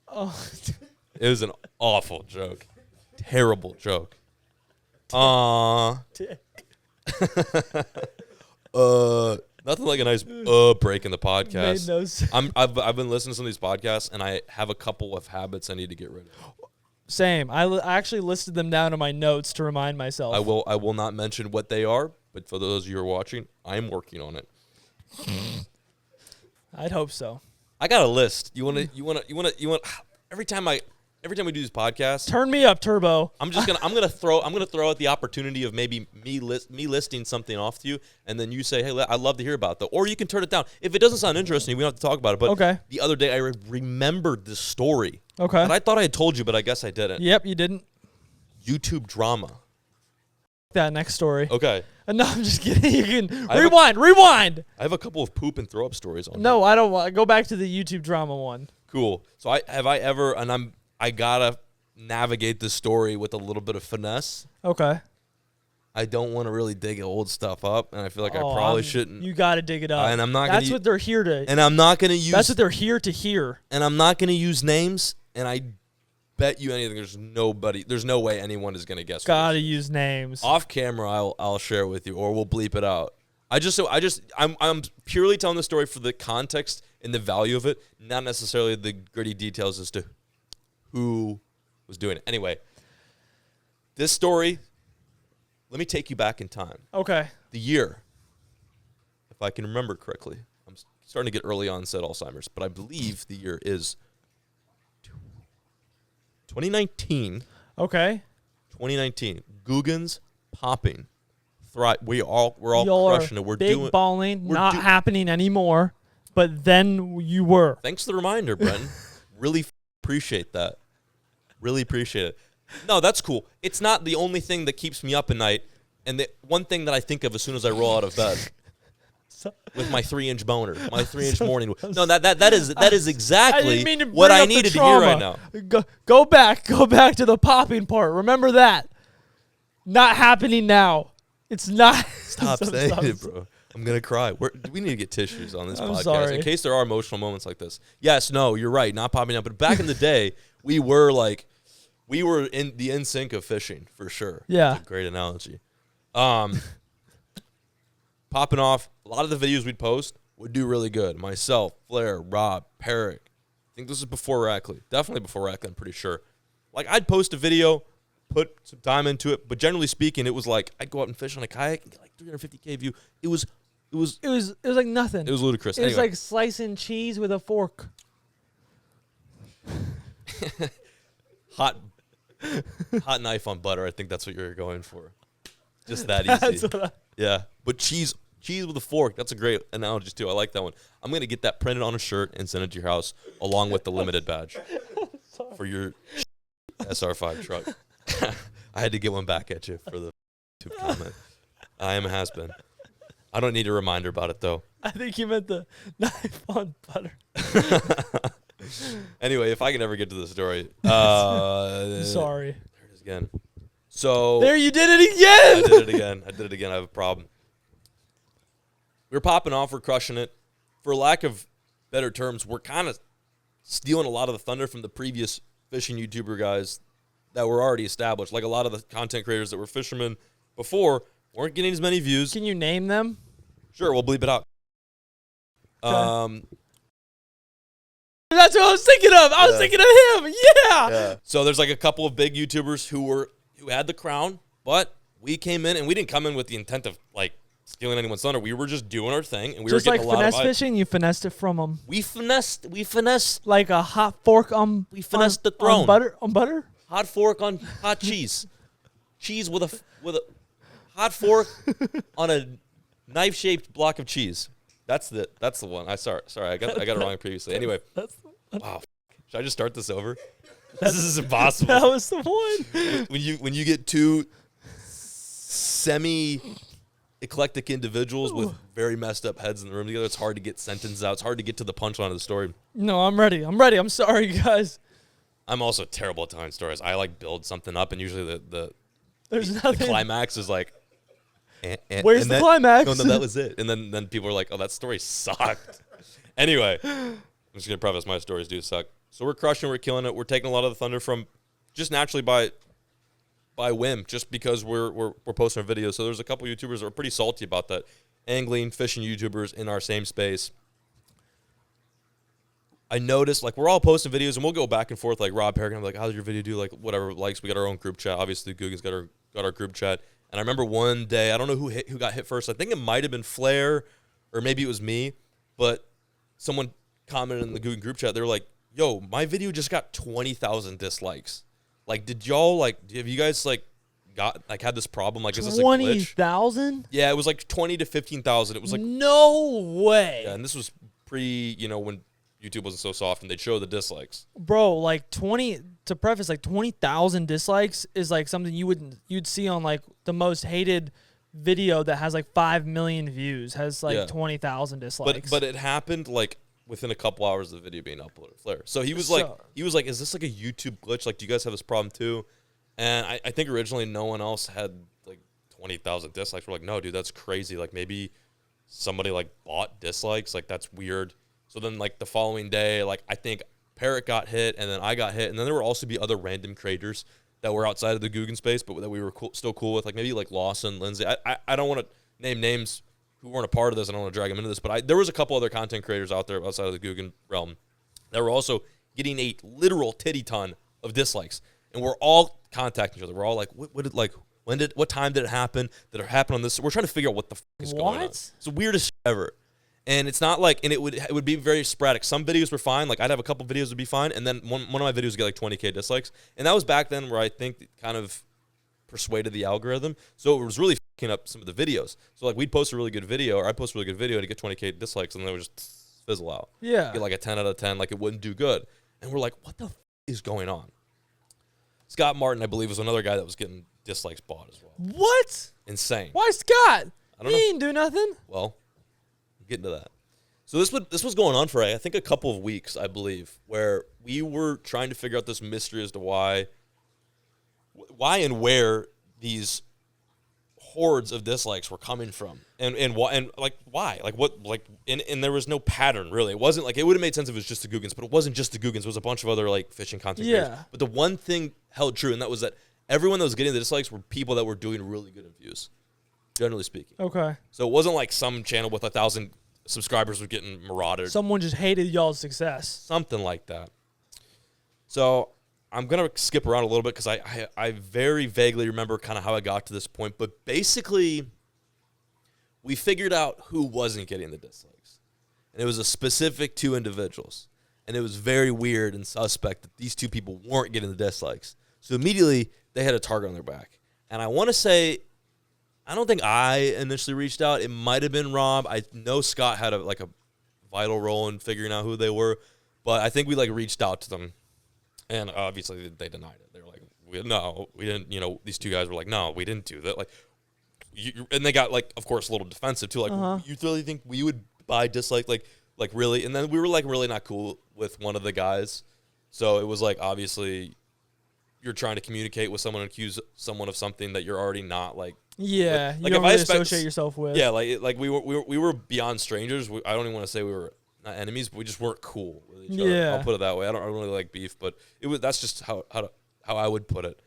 Oh, It was an awful joke. Terrible joke. dick. Nothing like a nice break in the podcast. Made no sense. I've been listening to some of these podcasts, and I have a couple of habits I need to get rid of. Same. I actually listed them down in my notes to remind myself. I will not mention what they are, but for those of you who are watching, I'm working on it. I'd hope so. I got a list. You want every time we do these podcasts, Turn me up, Turbo. I'm gonna throw out the opportunity of maybe me listing something off to you, and then you say, "Hey, I'd love to hear about that," or you can turn it down if it doesn't sound interesting. We don't have to talk about it. But Okay. the other day, I remembered this story. Okay. And I thought I had told you, but I guess I didn't. Yep, you didn't. YouTube drama. That next story. Okay. No, I'm just kidding. You can I have rewind. I have a couple of poop and throw up stories on. No, I don't want. Go back to the YouTube drama one. Cool. So I gotta navigate this story with a little bit of finesse. Okay. I don't want to really dig old stuff up, and I feel like I probably shouldn't. You got to dig it up. And I'm not. That's what they're here to. And I'm not gonna use. That's what they're here to hear. And I'm not gonna use names. And I bet you anything. There's no way anyone is gonna guess. Got to use names. Off camera, I'll share it with you, or we'll bleep it out. I'm purely telling the story for the context and the value of it, not necessarily the gritty details as to who was doing it. Anyway, this story. Let me take you back in time. Okay. The year, if I can remember correctly, I'm starting to get early onset Alzheimer's, but I believe the year is 2019. Okay. 2019. Guggen's popping. We're all Y'all crushing are it. We're big doing. balling, we're not do- happening anymore. But then you were. Thanks for the reminder, Brenton. Really appreciate that. Really appreciate it. No, that's cool. It's not the only thing that keeps me up at night, and the one thing that I think of as soon as I roll out of bed. With my 3-inch boner, my 3-inch morning. No, that is exactly what I needed to hear right now. Go back to the popping part. Remember that. Not happening now. It's not. Stop saying it, bro. I'm gonna cry. We need to get tissues on this podcast sorry. in case there are emotional moments like this. Yes, no, you're right. Not popping up, but back in the day, we were in the NSYNC of fishing for sure. Yeah, that's a great analogy. Popping off. A lot of the videos we'd post would do really good. Myself, Flair, Rob, Perrick. I think this is before Rackley. Definitely before Rackley, I'm pretty sure. Like, I'd post a video, put some time into it, but generally speaking, it was like I'd go out and fish on a kayak and get like 350K view. It was like nothing. It was ludicrous. It was like slicing cheese with a fork. Hot knife on butter. I think that's what you're going for. Just that easy. Yeah, but cheese with a fork. That's a great analogy too. I like that one. I'm gonna get that printed on a shirt and send it to your house along with the limited badge for your SR5 truck. I had to get one back at you for the YouTube comment. I am a has-been. I don't need a reminder about it though. I think you meant the knife on butter. Anyway, if I can ever get to the story, sorry. There it is again. So there you did it again. I did it again. I have a problem. We're popping off. We're crushing it. For lack of better terms, we're kind of stealing a lot of the thunder from the previous fishing YouTuber guys that were already established. Like a lot of the content creators that were fishermen before weren't getting as many views. Can you name them? Sure, we'll bleep it out. Okay. That's what I was thinking of. I was thinking of him. Yeah. So there's like a couple of big YouTubers who had the crown, but we came in and we didn't come in with the intent of like stealing anyone's thunder. We were just doing our thing, and we just were getting like a lot of finesse fishing. You finessed it from them. We finessed Like a hot fork on. We finessed the throne. On butter. Hot fork on hot cheese. Cheese with a hot fork on a knife-shaped block of cheese. That's the one. Sorry, I got it wrong previously. Anyway, wow. Should I just start this over? This is impossible. That was the one. When you get two eclectic individuals with very messed up heads in the room together, it's hard to get sentences out. It's hard to get to the punchline of the story. No, I'm ready. I'm sorry, guys. I'm also terrible at telling stories. I like build something up, and usually the nothing. climax is like, where's the climax? No, that was it. And then people are like, oh, that story sucked. Anyway, I'm just gonna preface my stories do suck. So we're crushing, we're killing it. We're taking a lot of the thunder from just naturally by whim, just because we're posting our videos. So there's a couple YouTubers that are pretty salty about that. Angling, fishing YouTubers in our same space. I noticed, like, we're all posting videos, and we'll go back and forth, like, Rob Harrigan, I'm like, how's your video do? Like, whatever likes. We got our own group chat. Obviously, Guggen's got our group chat. And I remember one day, I don't know who got hit first. I think it might have been Flair, or maybe it was me. But someone commented in the Guggen group chat. They were like, yo, my video just got 20,000 dislikes. Like, did y'all, like, have you guys, like, had this problem? Like, is this a glitch? 20,000? Yeah, it was like 20 to 15,000. It was like, no way. Yeah, and this was when YouTube wasn't so soft and they'd show the dislikes. Bro, like 20,000 dislikes is like something you'd see on like the most hated video that has like 5 million views has like 20,000 dislikes. But it happened like within a couple hours of the video being uploaded. Flair. So he was like, is this like a YouTube glitch? Like, do you guys have this problem too? And I think originally no one else had like 20,000 dislikes. We're like, no, dude, that's crazy. Like, maybe somebody like bought dislikes. Like, that's weird. So then, like, the following day, like, I think Parrot got hit, and then I got hit, and then there will also be other random creators that were outside of the Guggen space, but that we were still cool with, like maybe like Lawson, Lindsay. I don't want to name names who weren't a part of this. I don't want to drag them into this, but there was a couple other content creators out there outside of the Guggen realm that were also getting a literal titty ton of dislikes, and we're all contacting each other. We're all like, what time did it happen? Did it happen on this? We're trying to figure out what the fuck is going on. It's the weirdest shit ever. And it's not like, and it would be very sporadic. Some videos were fine. Like, I'd have a couple videos would be fine, and then one of my videos would get like 20K dislikes. And that was back then where I think it kind of persuaded the algorithm. So it was really fucking up some of the videos. So like, we'd post a really good video, or I'd post a really good video to get 20K dislikes, and then it would just fizzle out. Yeah. Get like a 10 out of 10, like it wouldn't do good. And we're like, what the is going on? Scott Martin, I believe, was another guy that was getting dislikes bought as well. What? Insane. Why Scott? I don't know. He didn't do nothing. Well, get into that. So this was going on for, I think, a couple of weeks, I believe, where we were trying to figure out this mystery as to why and where these hordes of dislikes were coming from, and why, and there was no pattern really. It wasn't like, it would have made sense if it was just the Guggins, but it wasn't just the Guggins. It was a bunch of other like fishing content creators. But the one thing held true, and that was that everyone that was getting the dislikes were people that were doing really good in views, generally speaking. Okay. So it wasn't like some channel with 1,000 subscribers were getting marauded. Someone just hated y'all's success. Something like that. So I'm going to skip around a little bit because I very vaguely remember kind of how I got to this point. But basically, we figured out who wasn't getting the dislikes. And it was a specific two individuals. And it was very weird and suspect that these two people weren't getting the dislikes. So immediately, they had a target on their back. And I want to say, I don't think I initially reached out. It might have been Rob. I know Scott had a vital role in figuring out who they were, but I think we reached out to them, and obviously they denied it. They were like, "No, we didn't." These two guys were like, "No, we didn't do that." And they got of course, a little defensive too. You really think we would buy dislike? Like really? And then we were really not cool with one of the guys, so it was obviously you're trying to communicate with someone and accuse someone of something that you're already not Yeah, you don't really associate yourself with. Yeah, we were beyond strangers. I don't even want to say we were not enemies, but we just weren't cool with each other. Yeah. I'll put it that way. I don't really like beef, but that's just how I would put it.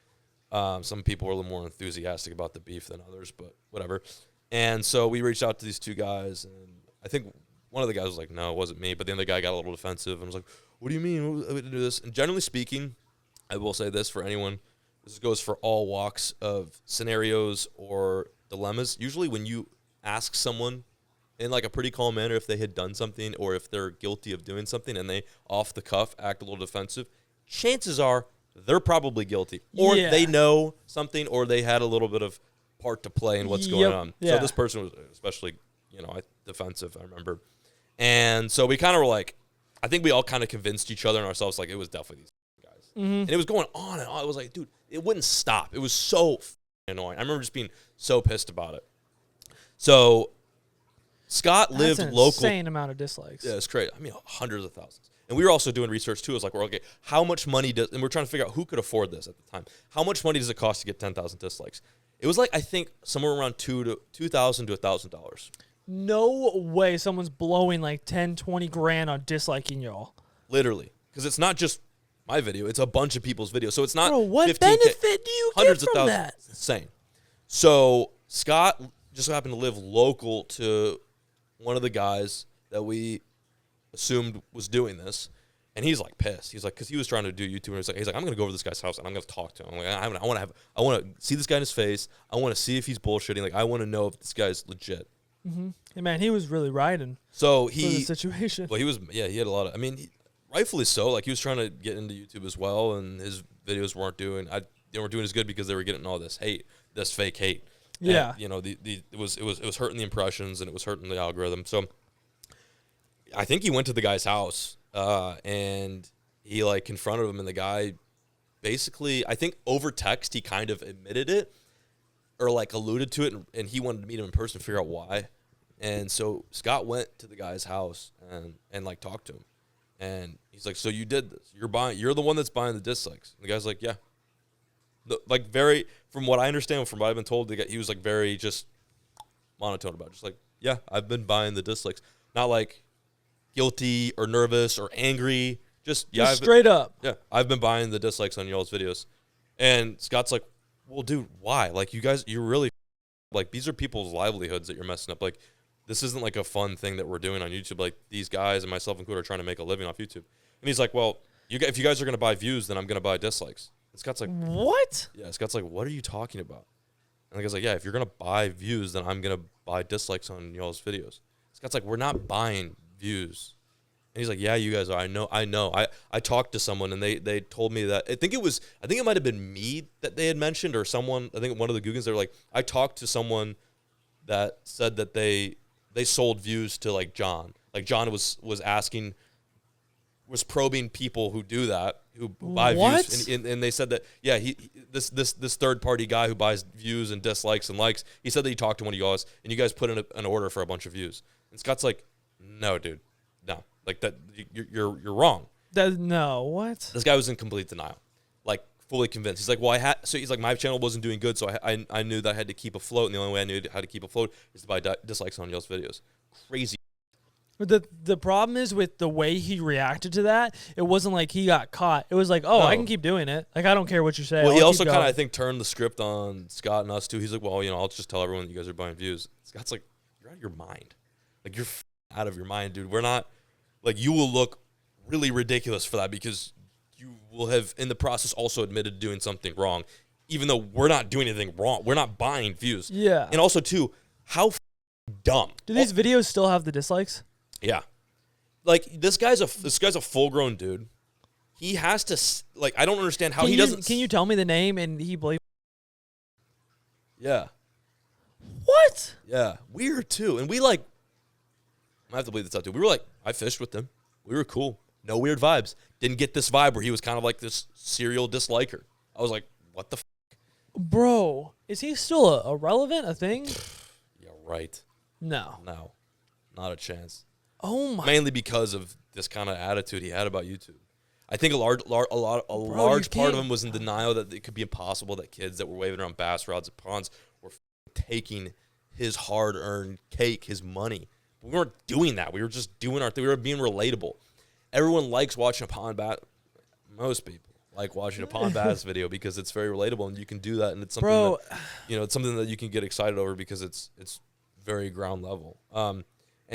Some people are a little more enthusiastic about the beef than others, but whatever. And so we reached out to these two guys, and I think one of the guys was like, no, it wasn't me. But the other guy got a little defensive and was like, what do you mean? We didn't do this. And generally speaking, I will say this for anyone. This goes for all walks of scenarios or dilemmas. Usually when you ask someone in like a pretty calm manner if they had done something or if they're guilty of doing something and they off the cuff act a little defensive, chances are they're probably guilty. Or they know something or they had a little bit of part to play in what's going on. Yeah. So this person was especially, defensive, I remember. And so we kind of were like, I think we all kind of convinced each other and ourselves like it was definitely these guys. Mm-hmm. And it was going on and on. It was like, dude, it wouldn't stop. It was so annoying. I remember just being so pissed about it. So Scott lived local. Insane amount of dislikes. Yeah, it's crazy. I mean, hundreds of thousands. And we were also doing research too. It was like, okay, how much money does, and we're trying to figure out who could afford this at the time. How much money does it cost to get 10,000 dislikes? It was like, I think somewhere around $2,000 to $1,000. No way someone's blowing like 10, 20 grand on disliking y'all. Literally. Because it's not just my video. It's a bunch of people's videos. So it's not Bro, what 15K, benefit do you get hundreds of from thousands. that? It's insane. So Scott just happened to live local to one of the guys that we assumed was doing this. And he's like pissed. He's like, because he was trying to do YouTube. And he's like, I'm going to go over to this guy's house and I'm going to talk to him. I'm like, I want to see this guy in his face. I want to see if he's bullshitting. Like, I want to know if this guy's legit. Mm-hmm. Hey, man, he was really riding So for the situation. Well, he had a lot of, rightfully so. Like, he was trying to get into YouTube as well. And his videos weren't doing as good because they were getting all this hate, this fake hate. Yeah. And, it was hurting the impressions and it was hurting the algorithm. So I think he went to the guy's house. And he like confronted him, and the guy basically, I think over text, he kind of admitted it or like alluded to it, and he wanted to meet him in person to figure out why. And so Scott went to the guy's house and like talked to him, and he's like, "So you did this? You're the one that's buying the dislikes." And the guy's like, "Yeah." From what I understand, from what I've been told, he was like very just monotone about it. Just like, "Yeah, I've been buying the dislikes," not like guilty or nervous or angry, just straight up. Yeah, I've been buying the dislikes on y'all's videos. And Scott's like, well, dude, why? Like, you guys, you're really, like, these are people's livelihoods that you're messing up. Like, this isn't like a fun thing that we're doing on YouTube. Like, these guys and myself included are trying to make a living off YouTube. And he's like, well, if you guys are going to buy views, then I'm going to buy dislikes. And Scott's like, what? Yeah, Scott's like, what are you talking about? And the guy's like, yeah, if you're going to buy views, then I'm going to buy dislikes on y'all's videos. Scott's like, we're not buying views. And he's like, yeah, you guys are. I know. I talked to someone and they told me that. I think it might have been me that they had mentioned or someone. I think one of the Googans, they were like, I talked to someone that said that they sold views to like John. Like John was probing people who do that, who buy views. And they said that, yeah, this third party guy who buys views and dislikes and likes, he said that he talked to one of you guys and you guys put in an order for a bunch of views. And Scott's like, no, dude, no. Like that, you're wrong. No, what? This guy was in complete denial, like fully convinced. He's like, well, so he's like, my channel wasn't doing good, so I knew that I had to keep afloat, and the only way I knew how to keep afloat is to buy dislikes on y'all's videos. Crazy. The problem is with the way he reacted to that, it wasn't like he got caught. It was like, oh, no. I can keep doing it. Like, I don't care what you say. Well, he also kind of, I think, turned the script on Scott and us too. He's like, well, I'll just tell everyone that you guys are buying views. Scott's like, you're out of your mind. Like, you're out of your mind, dude. We're not. Like, you will look really ridiculous for that because you will have, in the process, also admitted to doing something wrong, even though we're not doing anything wrong. We're not buying views. Yeah. And also, too, how dumb. Do these videos still have the dislikes? Yeah. Like, this guy's a full-grown dude. He has to, like, I don't understand how he doesn't. Can you tell me the name and he believes? Yeah. What? Yeah. Weird, too. And we, like, I have to believe this out, too. We were like, I fished with him. We were cool. No weird vibes. Didn't get this vibe where he was kind of like this serial disliker. I was like, what the Bro, is he still a relevant, a thing? Yeah, right. No. No. Not a chance. Oh, my. Mainly because of this kind of attitude he had about YouTube. I think a large part of him was in denial that it could be impossible that kids that were waving around bass rods at ponds were taking his hard-earned cake, his money, we weren't doing that. We were just doing our thing. We were being relatable. Everyone likes watching a pond bass. Most people like watching a pond bass video because it's very relatable, and you can do that, and it's something that, it's something that you can get excited over because it's very ground level. And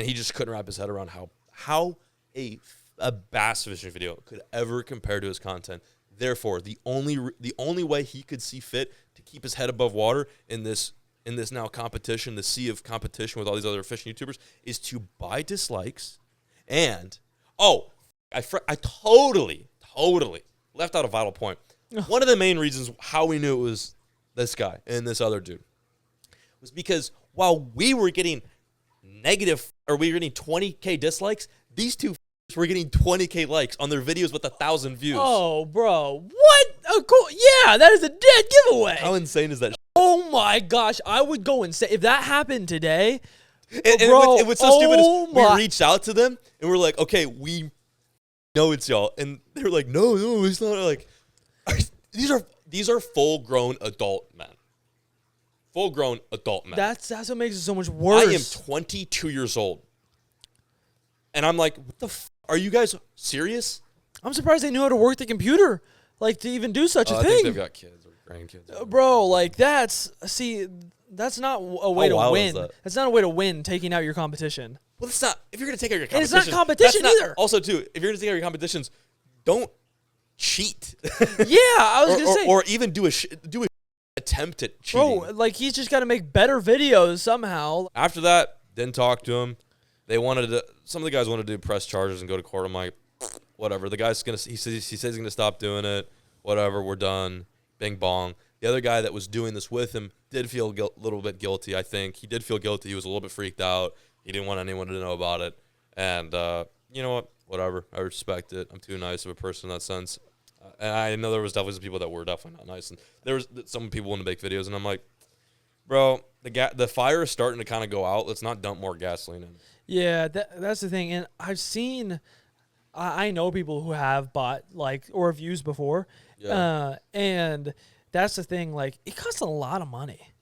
he just couldn't wrap his head around how a bass fishing video could ever compare to his content. Therefore, the only way he could see fit to keep his head above water in this now competition, the sea of competition with all these other fishing YouTubers, is to buy dislikes. And I totally left out a vital point. One of the main reasons how we knew it was this guy and this other dude was because while we were getting we were getting 20K dislikes, these two were getting 20K likes on their videos with 1,000 views. Oh, bro. What? Oh, cool. Yeah, that is a dead giveaway. How insane is that? Oh, my gosh. I would go insane. If that happened today, and what's so stupid is we reached out to them, and we're like, okay, we know it's y'all. And they were like, no, it's not. Like, these are full-grown adult men. Full-grown adult men. That's what makes it so much worse. I am 22 years old. And I'm like, what the are you guys serious? I'm surprised they knew how to work the computer, like to even do such a thing. I think they've got kids or grandkids. Bro, like that's not a way to win. That's not a way to win, taking out your competition. Well, it's not. If you're going to take out your competition. And it's not competition either. Also, too, if you're going to take out your competitions, don't cheat. Yeah, I was going to say. Or even do a attempt at cheating. Bro, like he's just got to make better videos somehow. After that, didn't talk to him. Some of the guys wanted to press charges and go to court. I'm like, whatever. The guy's he says he's going to stop doing it. Whatever, we're done. Bing bong. The other guy that was doing this with him did feel a little bit guilty, I think. He did feel guilty. He was a little bit freaked out. He didn't want anyone to know about it. And you know what? Whatever. I respect it. I'm too nice of a person in that sense. And I know there was definitely some people that were definitely not nice. And there was some people want to make videos, and I'm like, bro, the fire is starting to kind of go out. Let's not dump more gasoline in. Yeah, that's the thing. And I've seen, I know people who have bought or have used before. Yeah. And that's the thing. Like, it costs a lot of money.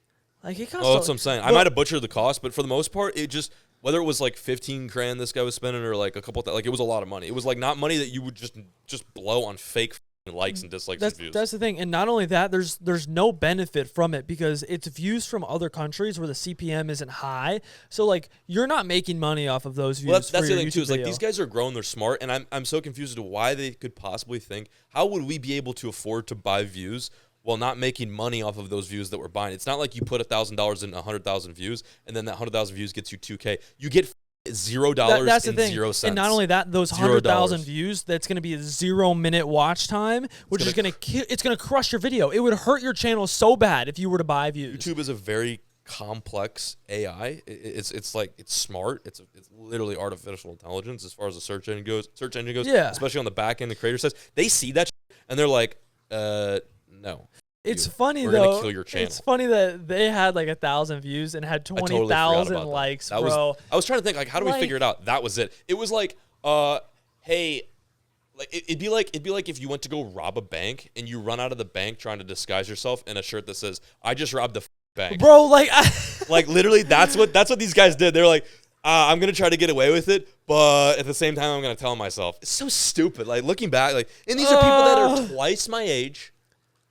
Like, it costs. Oh, that's what I'm saying. I might have butchered the cost, but for the most part, it just, whether it was like 15 grand this guy was spending or like a couple of like, it was a lot of money. It was like not money that you would just blow on fake likes and dislikes and views. That's the thing. And not only that, there's no benefit from it because it's views from other countries where the CPM isn't high. So like you're not making money off of those views. Well, that's the thing too, is like these guys are grown, they're smart, and I'm so confused as to why they could possibly think, how would we be able to afford to buy views while not making money off of those views that we're buying? It's not like you put $1,000 in 100,000 views and then that 100,000 views gets you 2K. You get $0 that's the and thing. 0 cents. And not only that, those 100,000 views, that's going to be a 0-minute watch time, which is going to it's going to crush your video. It would hurt your channel so bad if you were to buy views. YouTube is a very complex AI. It's like it's smart. It's literally artificial intelligence as far as the search engine goes. Yeah. Especially on the back end, the creator says they see that and they're like, no. It's funny We're though. gonna kill your channel. It's funny that they had like 1,000 views and had 20,000 likes, bro. I was trying to think like, how do we figure it out? That was it. It was like, hey, like it'd be like if you went to go rob a bank and you run out of the bank trying to disguise yourself in a shirt that says, "I just robbed the bank." Bro, like, like literally, that's what these guys did. They're like, I'm gonna try to get away with it, but at the same time, I'm gonna tell myself. It's so stupid. Like looking back, like, and these are people that are twice my age,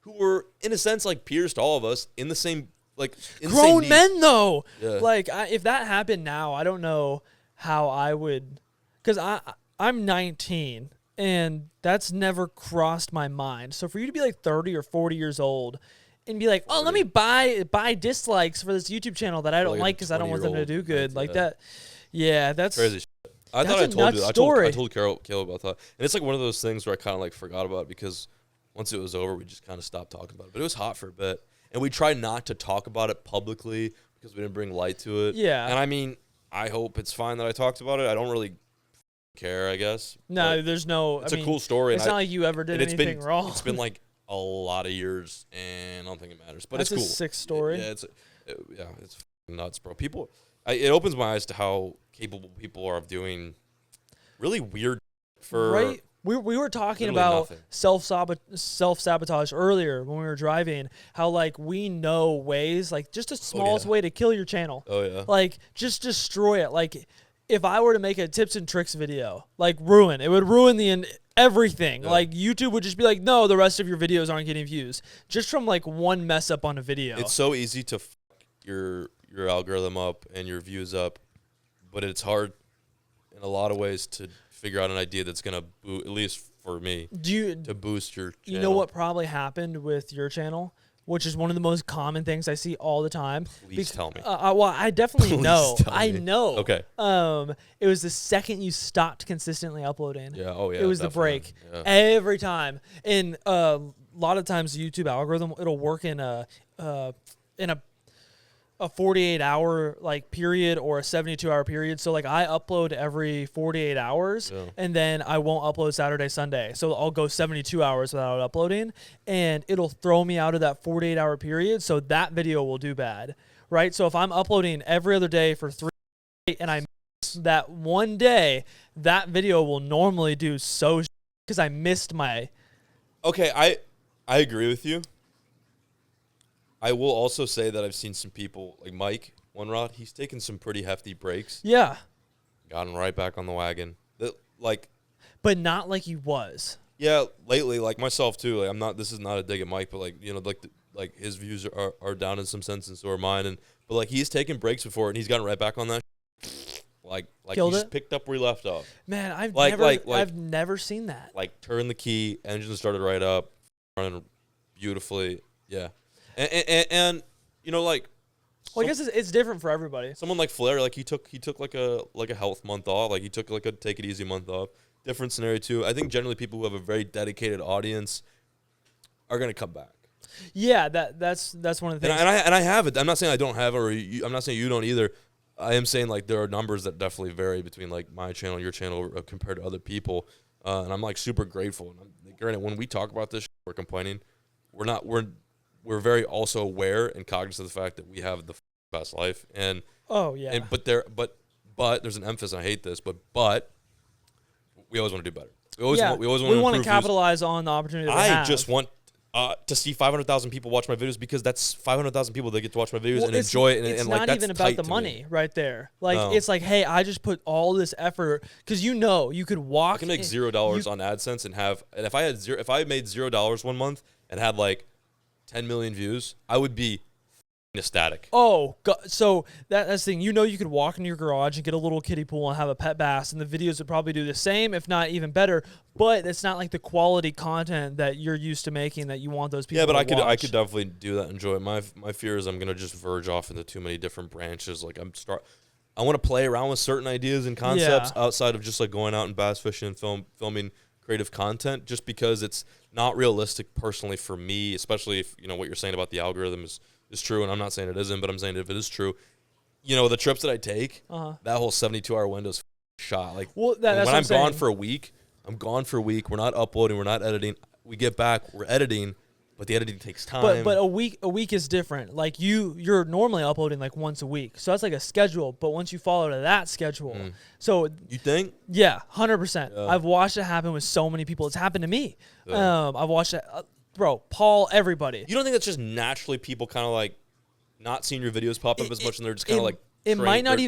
who were, in a sense, like peers to all of us in the same, like, in grown the same men, though. Yeah. Like, if that happened now, I don't know how I would, because I'm 19, and that's never crossed my mind. So for you to be like 30 or 40 years old and be like, oh, let me buy dislikes for this YouTube channel that I don't like because I don't want them to do good, like that. Yeah, that's crazy. I thought I told you. I told Caleb about that, and it's like one of those things where I kind of like forgot about it because once it was over, we just kind of stopped talking about it. But it was hot for a bit. And we tried not to talk about it publicly because we didn't bring light to it. Yeah. And I mean, I hope it's fine that I talked about it. I don't really care, I guess. No, there's no. It's a cool story. It's not like you ever did anything wrong. It's been like a lot of years, and I don't think it matters. But That's it's cool. A sick story. It's nuts, bro. It opens my eyes to how capable people are of doing really weird right. We were talking about self-sabotage earlier when we were driving, how, like, we know ways, like, just the smallest way to kill your channel. Oh, yeah. Like, just destroy it. Like, if I were to make a tips and tricks video, like it would ruin everything. Yeah. Like YouTube would just be like, no, the rest of your videos aren't getting views just from like one mess up on a video. It's so easy to fuck your algorithm up and your views up, but it's hard in a lot of ways to figure out an idea that's gonna at least for me, to boost your channel. You know what probably happened with your channel, which is one of the most common things I see all the time. Please tell me. Well, I definitely know. I know. Okay. It was the second you stopped consistently uploading. Yeah. Oh yeah. It was definitely. the break every time, and a lot of times the YouTube algorithm it'll work in a 48-hour like period or a 72-hour period. So like I upload every 48 hours and then I won't upload Saturday, Sunday. So I'll go 72 hours without uploading and it'll throw me out of that 48-hour period. So that video will do bad, right? So if I'm uploading every other day for 3 days and I miss that one day, that video will normally do so because I missed my... Okay, I agree with you. I will also say that I've seen some people, like Mike One Rod, he's taken some pretty hefty breaks. Yeah. Got him right back on the wagon. But not like he was. Yeah, lately, like myself too. Like this is not a dig at Mike, but like, like his views are down in some sense and so are mine. But like he's taken breaks before and he's gotten right back on that. Like he just picked up where he left off. Man, I've never seen that. Like turned the key, engine started right up, running beautifully. Yeah. And like, well, I guess it's different for everybody. Someone like Flair, like he took like a health month off, like he took like a take it easy month off. Different scenario too. I think generally people who have a very dedicated audience are gonna come back. Yeah, that's one of the things. And I have it. I'm not saying I don't have it, or I'm not saying you don't either. I am saying like there are numbers that definitely vary between like my channel and your channel compared to other people, and I'm like super grateful. And granted, when we talk about this, we're complaining. We're very also aware and cognizant of the fact that we have the best life. And but there's an emphasis. And I hate this, but we always want to do better. We always want to capitalize on the opportunity. That we have. just want to see 500,000 people watch my videos because that's 500,000 people that get to watch my videos and enjoy it. It's and not like that's even about the money me. right there. Like it's like, hey, I just put all this effort because you could walk. I can make $0 on AdSense and if I made $0 one month and had like 10 million views, I would be ecstatic. Oh, God. So that's the thing. You could walk into your garage and get a little kiddie pool and have a pet bass, and the videos would probably do the same, if not even better. But it's not like the quality content that you're used to making that you want those people. Yeah, but I could definitely do that and enjoy it. My fear is I'm gonna just verge off into too many different branches. Like I want to play around with certain ideas and concepts outside of just like going out and bass fishing and filming creative content, just because it's not realistic personally for me, especially if what you're saying about the algorithm is true, and I'm not saying it isn't, but I'm saying if it is true, the trips that I take, that whole 72-hour window is shot. Like that's when I'm gone for a week, I'm gone for a week. We're not uploading, we're not editing. We get back, we're editing, but the editing takes time. But a week is different. Like you're normally uploading like once a week, so that's like a schedule. But once you follow to that schedule, so you think? Yeah, 100%. I've watched it happen with so many people. It's happened to me. I've watched it, bro. Paul, everybody. You don't think that's just naturally people kind of like not seeing your videos pop up as much, and they're just kind of like. It might not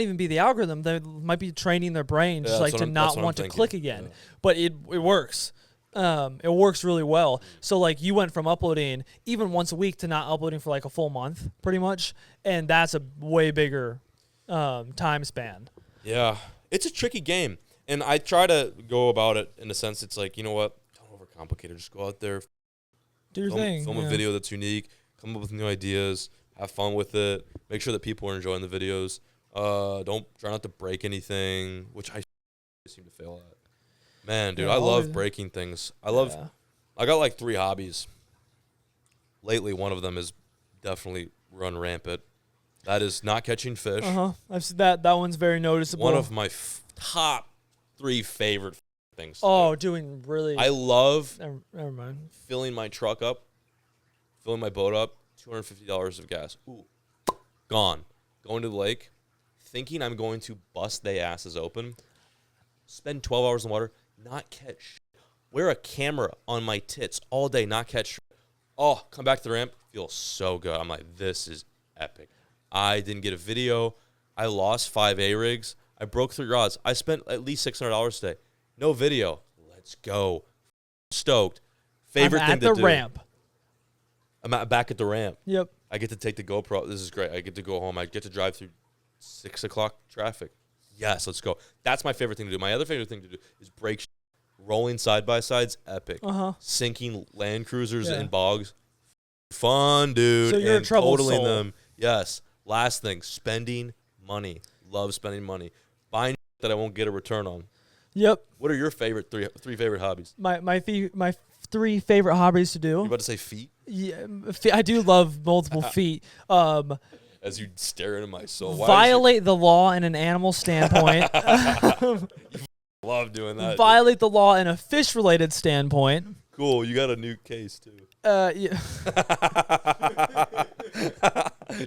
even be the algorithm. They might be training their brain just like to not want to click again. But it works. It works really well. So like you went from uploading even once a week to not uploading for like a full month, pretty much, and that's a way bigger time span. Yeah, it's a tricky game, and I try to go about it in a sense. It's like, you know what? Don't overcomplicate it. Just go out there, do your thing, film a video that's unique, come up with new ideas, have fun with it, make sure that people are enjoying the videos. Don't try not to break anything, which I seem to fail at. Man, dude, I love breaking things. I got like 3 hobbies. Lately, one of them is definitely run rampant. That is not catching fish. I've seen that. That one's very noticeable. One of my top 3 favorite things. Doing really. I love never mind. Filling my truck up, filling my boat up, $250 of gas. Ooh, gone. Going to the lake, thinking I'm going to bust they asses open, spend 12 hours in the water, not catch shit. Wear a camera on my tits all day, not catch shit. Oh, come back to the ramp, feels so good. I'm like, this is epic. I didn't get a video. I lost 5 A-rigs. I broke 3 rods. I spent at least $600 today. No video. Let's go. Stoked. Favorite thing to do. At the ramp. I'm back at the ramp. Yep. I get to take the GoPro. This is great. I get to go home. I get to drive through 6 o'clock traffic. Yes, let's go. That's my favorite thing to do. My other favorite thing to do is break rolling side-by-sides. Epic. Sinking Land Cruisers in bogs. Fun, dude. So you're and a troubled totaling soul. them. Yes. Last thing, spending money. Love spending money. Buying that I won't get a return on. Yep. What are your favorite three favorite hobbies? My 3 favorite hobbies to do. You about to say feet? Yeah, I do love multiple feet. As you stare into my soul. Violate the law in an animal standpoint. Love doing that. Violate the law in a fish-related standpoint. Cool. You got a new case too. Yeah.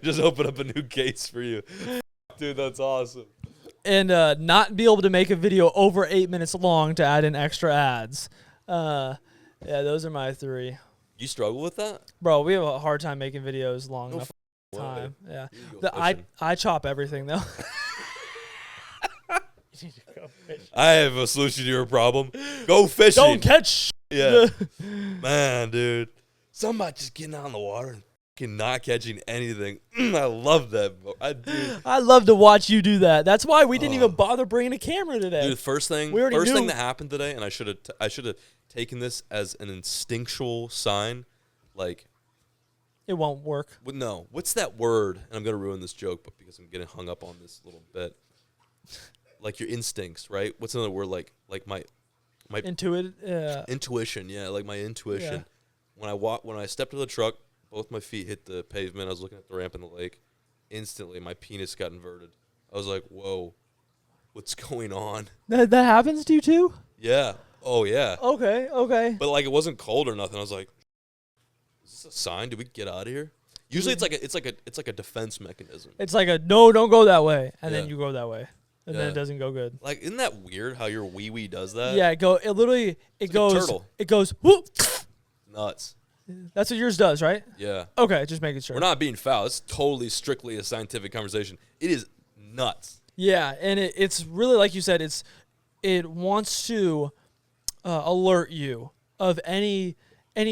Just open up a new case for you. Dude, that's awesome. And not be able to make a video over 8 minutes long to add in extra ads. Yeah, those are my 3. You struggle with that? Bro, we have a hard time making videos long enough way. time. Yeah. You go I chop everything though. fishing. I have a solution to your problem. Go fishing. Don't catch. Yeah. Man, dude. Somebody just getting out in the water and fucking not catching anything. I love that. I love to watch you do that. That's why we didn't even bother bringing a camera today. Dude, the first thing that happened today, and I should have taken this as an instinctual sign, like it won't work. no. What's that word? And I'm gonna ruin this joke, but because I'm getting hung up on this little bit, like your instincts, right? What's another word? Like my intuition. Yeah, like my intuition. Yeah. When I stepped to the truck, both my feet hit the pavement. I was looking at the ramp in the lake. Instantly, my penis got inverted. I was like, "Whoa, what's going on?" That happens to you too? Yeah. Oh yeah. Okay. But like it wasn't cold or nothing. I was like, "Is this a sign? Did we get out of here?" Usually it's like a defense mechanism. It's like a no, don't go that way, and then you go that way, and then it doesn't go good. Like, isn't that weird how your wee does that? Yeah, it goes. Turtle. It goes. Whoop. Nuts. That's what yours does, right? Yeah. Okay, just making sure. We're not being foul. It's totally strictly a scientific conversation. It is nuts. Yeah, and it's really like you said. It wants to alert you of any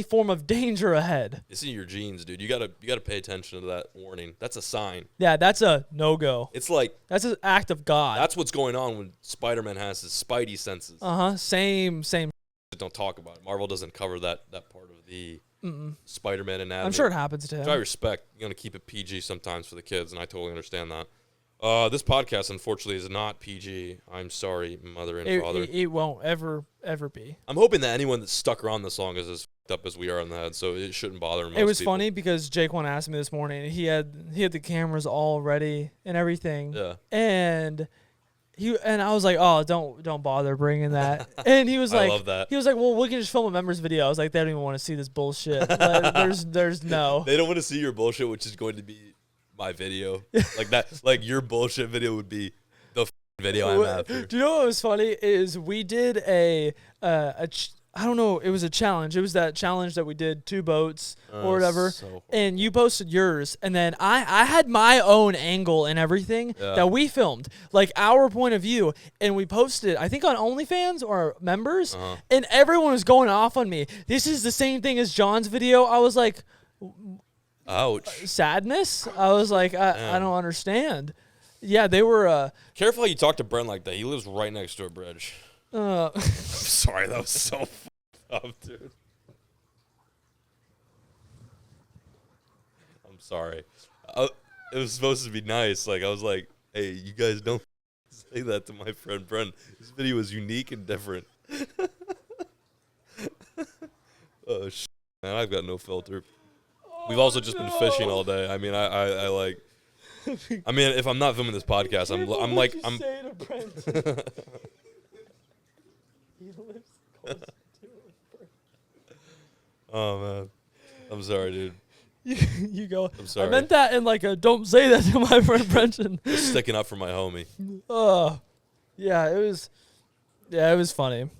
form of danger ahead. It's in your genes, dude. You gotta pay attention to that warning. That's a sign. Yeah, that's a no-go. It's like that's an act of God. That's what's going on when Spider-Man has his spidey senses. Same. Don't talk about it. Marvel doesn't cover that part of the Spider-Man anatomy. I'm sure it happens to him. Which I respect. You're gonna keep it PG sometimes for the kids, and I totally understand that. This podcast, unfortunately, is not PG. I'm sorry, mother and father. It won't ever be. I'm hoping that anyone that's stuck around this long is as f***ed up as we are in the head, so it shouldn't bother most people. It was funny because Jake one asked me this morning. And he had the cameras all ready and everything. Yeah. And I was like, oh, don't bother bringing that. And he was like, I love that. He was like, well, we can just film a members video. I was like, they don't even want to see this bullshit. there's no. They don't want to see your bullshit, which is going to be my video. Like that. Like your bullshit video would be the video I'm after. Do you know what was funny is we did I don't know, it was a challenge. It was that challenge that we did 2 boats or whatever. So and you posted yours, and then I had my own angle and everything that we filmed, like our point of view, and we posted, I think on OnlyFans or members, and everyone was going off on me. This is the same thing as John's video. I was like, ouch. Sadness? I was like, I don't understand. Yeah, they were... Careful how you talk to Brent like that. He lives right next to a bridge. I'm sorry, that was so f***ed up, dude. I'm sorry. It was supposed to be nice. Like, I was like, hey, you guys don't say that to my friend Brent. This video is unique and different. Oh, shit, man, I've got no filter. We've also just been fishing all day. I mean, I like... I mean, if I'm not filming this podcast, I'm like... Say to Brent. He lives close to it. Oh, man. I'm sorry, dude. You go. I'm sorry. I meant that in like a don't say that to my friend Brenton. Just sticking up for my homie. Yeah, it was funny.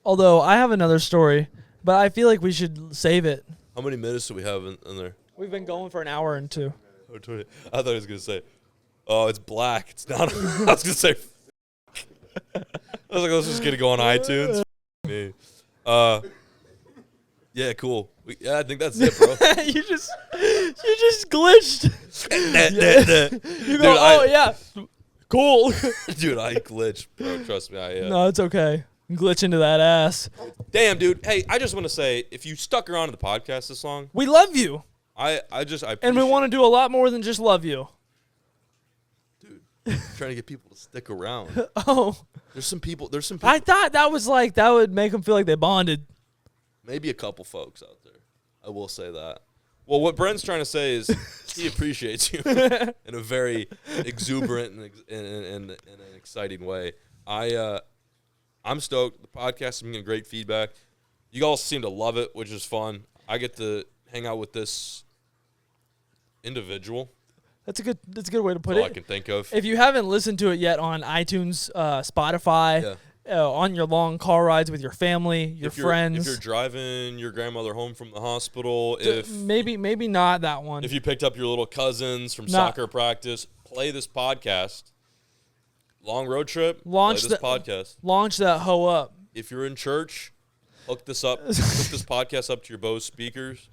Although I have another story, but I feel like we should save it. How many minutes do we have in there? We've been going for an hour and 2. Oh, 20. I thought he was going to say, oh, it's black. It's not. I was going to say I was like, let's just get it going on iTunes. Me. Yeah, cool. Yeah, I think that's it, bro. you just glitched. You go, Dude, yeah, cool. Dude, I glitched, bro. Trust me. No, it's okay. Glitch into that ass. Damn, dude. Hey, I just want to say, if you stuck around to the podcast this long, We love you, I and we want to do a lot more than just love you. Dude, I'm trying to get people to stick around. Oh, There's some people. I thought that was like that would make them feel like they bonded. Maybe a couple folks out there. I will say that. Well, what Brent's trying to say is he appreciates you in a very exuberant and an exciting way. I'm stoked. The podcast is getting great feedback. You all seem to love it, which is fun. I get to hang out with this individual. That's a good way to put That's all it. I can think of. If you haven't listened to it yet on iTunes, Spotify, on your long car rides with your family, your friends, if you're driving your grandmother home from the hospital, maybe not that one. if you picked up your little cousins from soccer practice, play this podcast. Long road trip, play this podcast. Launch that hoe up. If you're in church, hook this podcast up to your Bose speakers.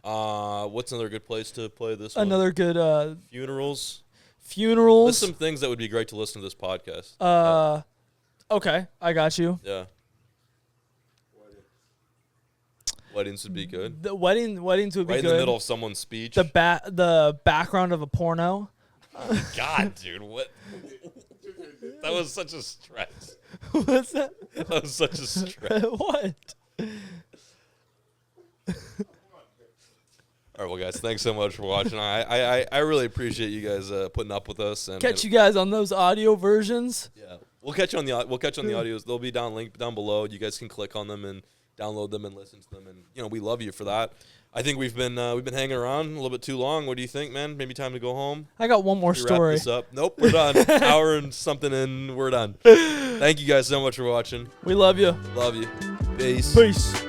What's another good place to play this one? Another good Funerals. Funerals. There's some things that would be great to listen to this podcast. Okay, I got you. Yeah. Weddings would be good. The weddings would be right good. in the middle of someone's speech. The background of a porno. God, dude, what? That was such a stretch. What's that? That was such a stretch. What? All right, well, guys, thanks so much for watching. I really appreciate you guys putting up with us. And Catch you guys on those audio versions. Yeah, we'll catch you on the audios. They'll be linked down below. You guys can click on them and download them and listen to them. And we love you for that. I think we've been hanging around a little bit too long. What do you think, man? Maybe time to go home. I got one more story. Wrap this up. Nope, we're done. Hour and something, and we're done. Thank you guys so much for watching. We love you. Love you. Peace. Peace.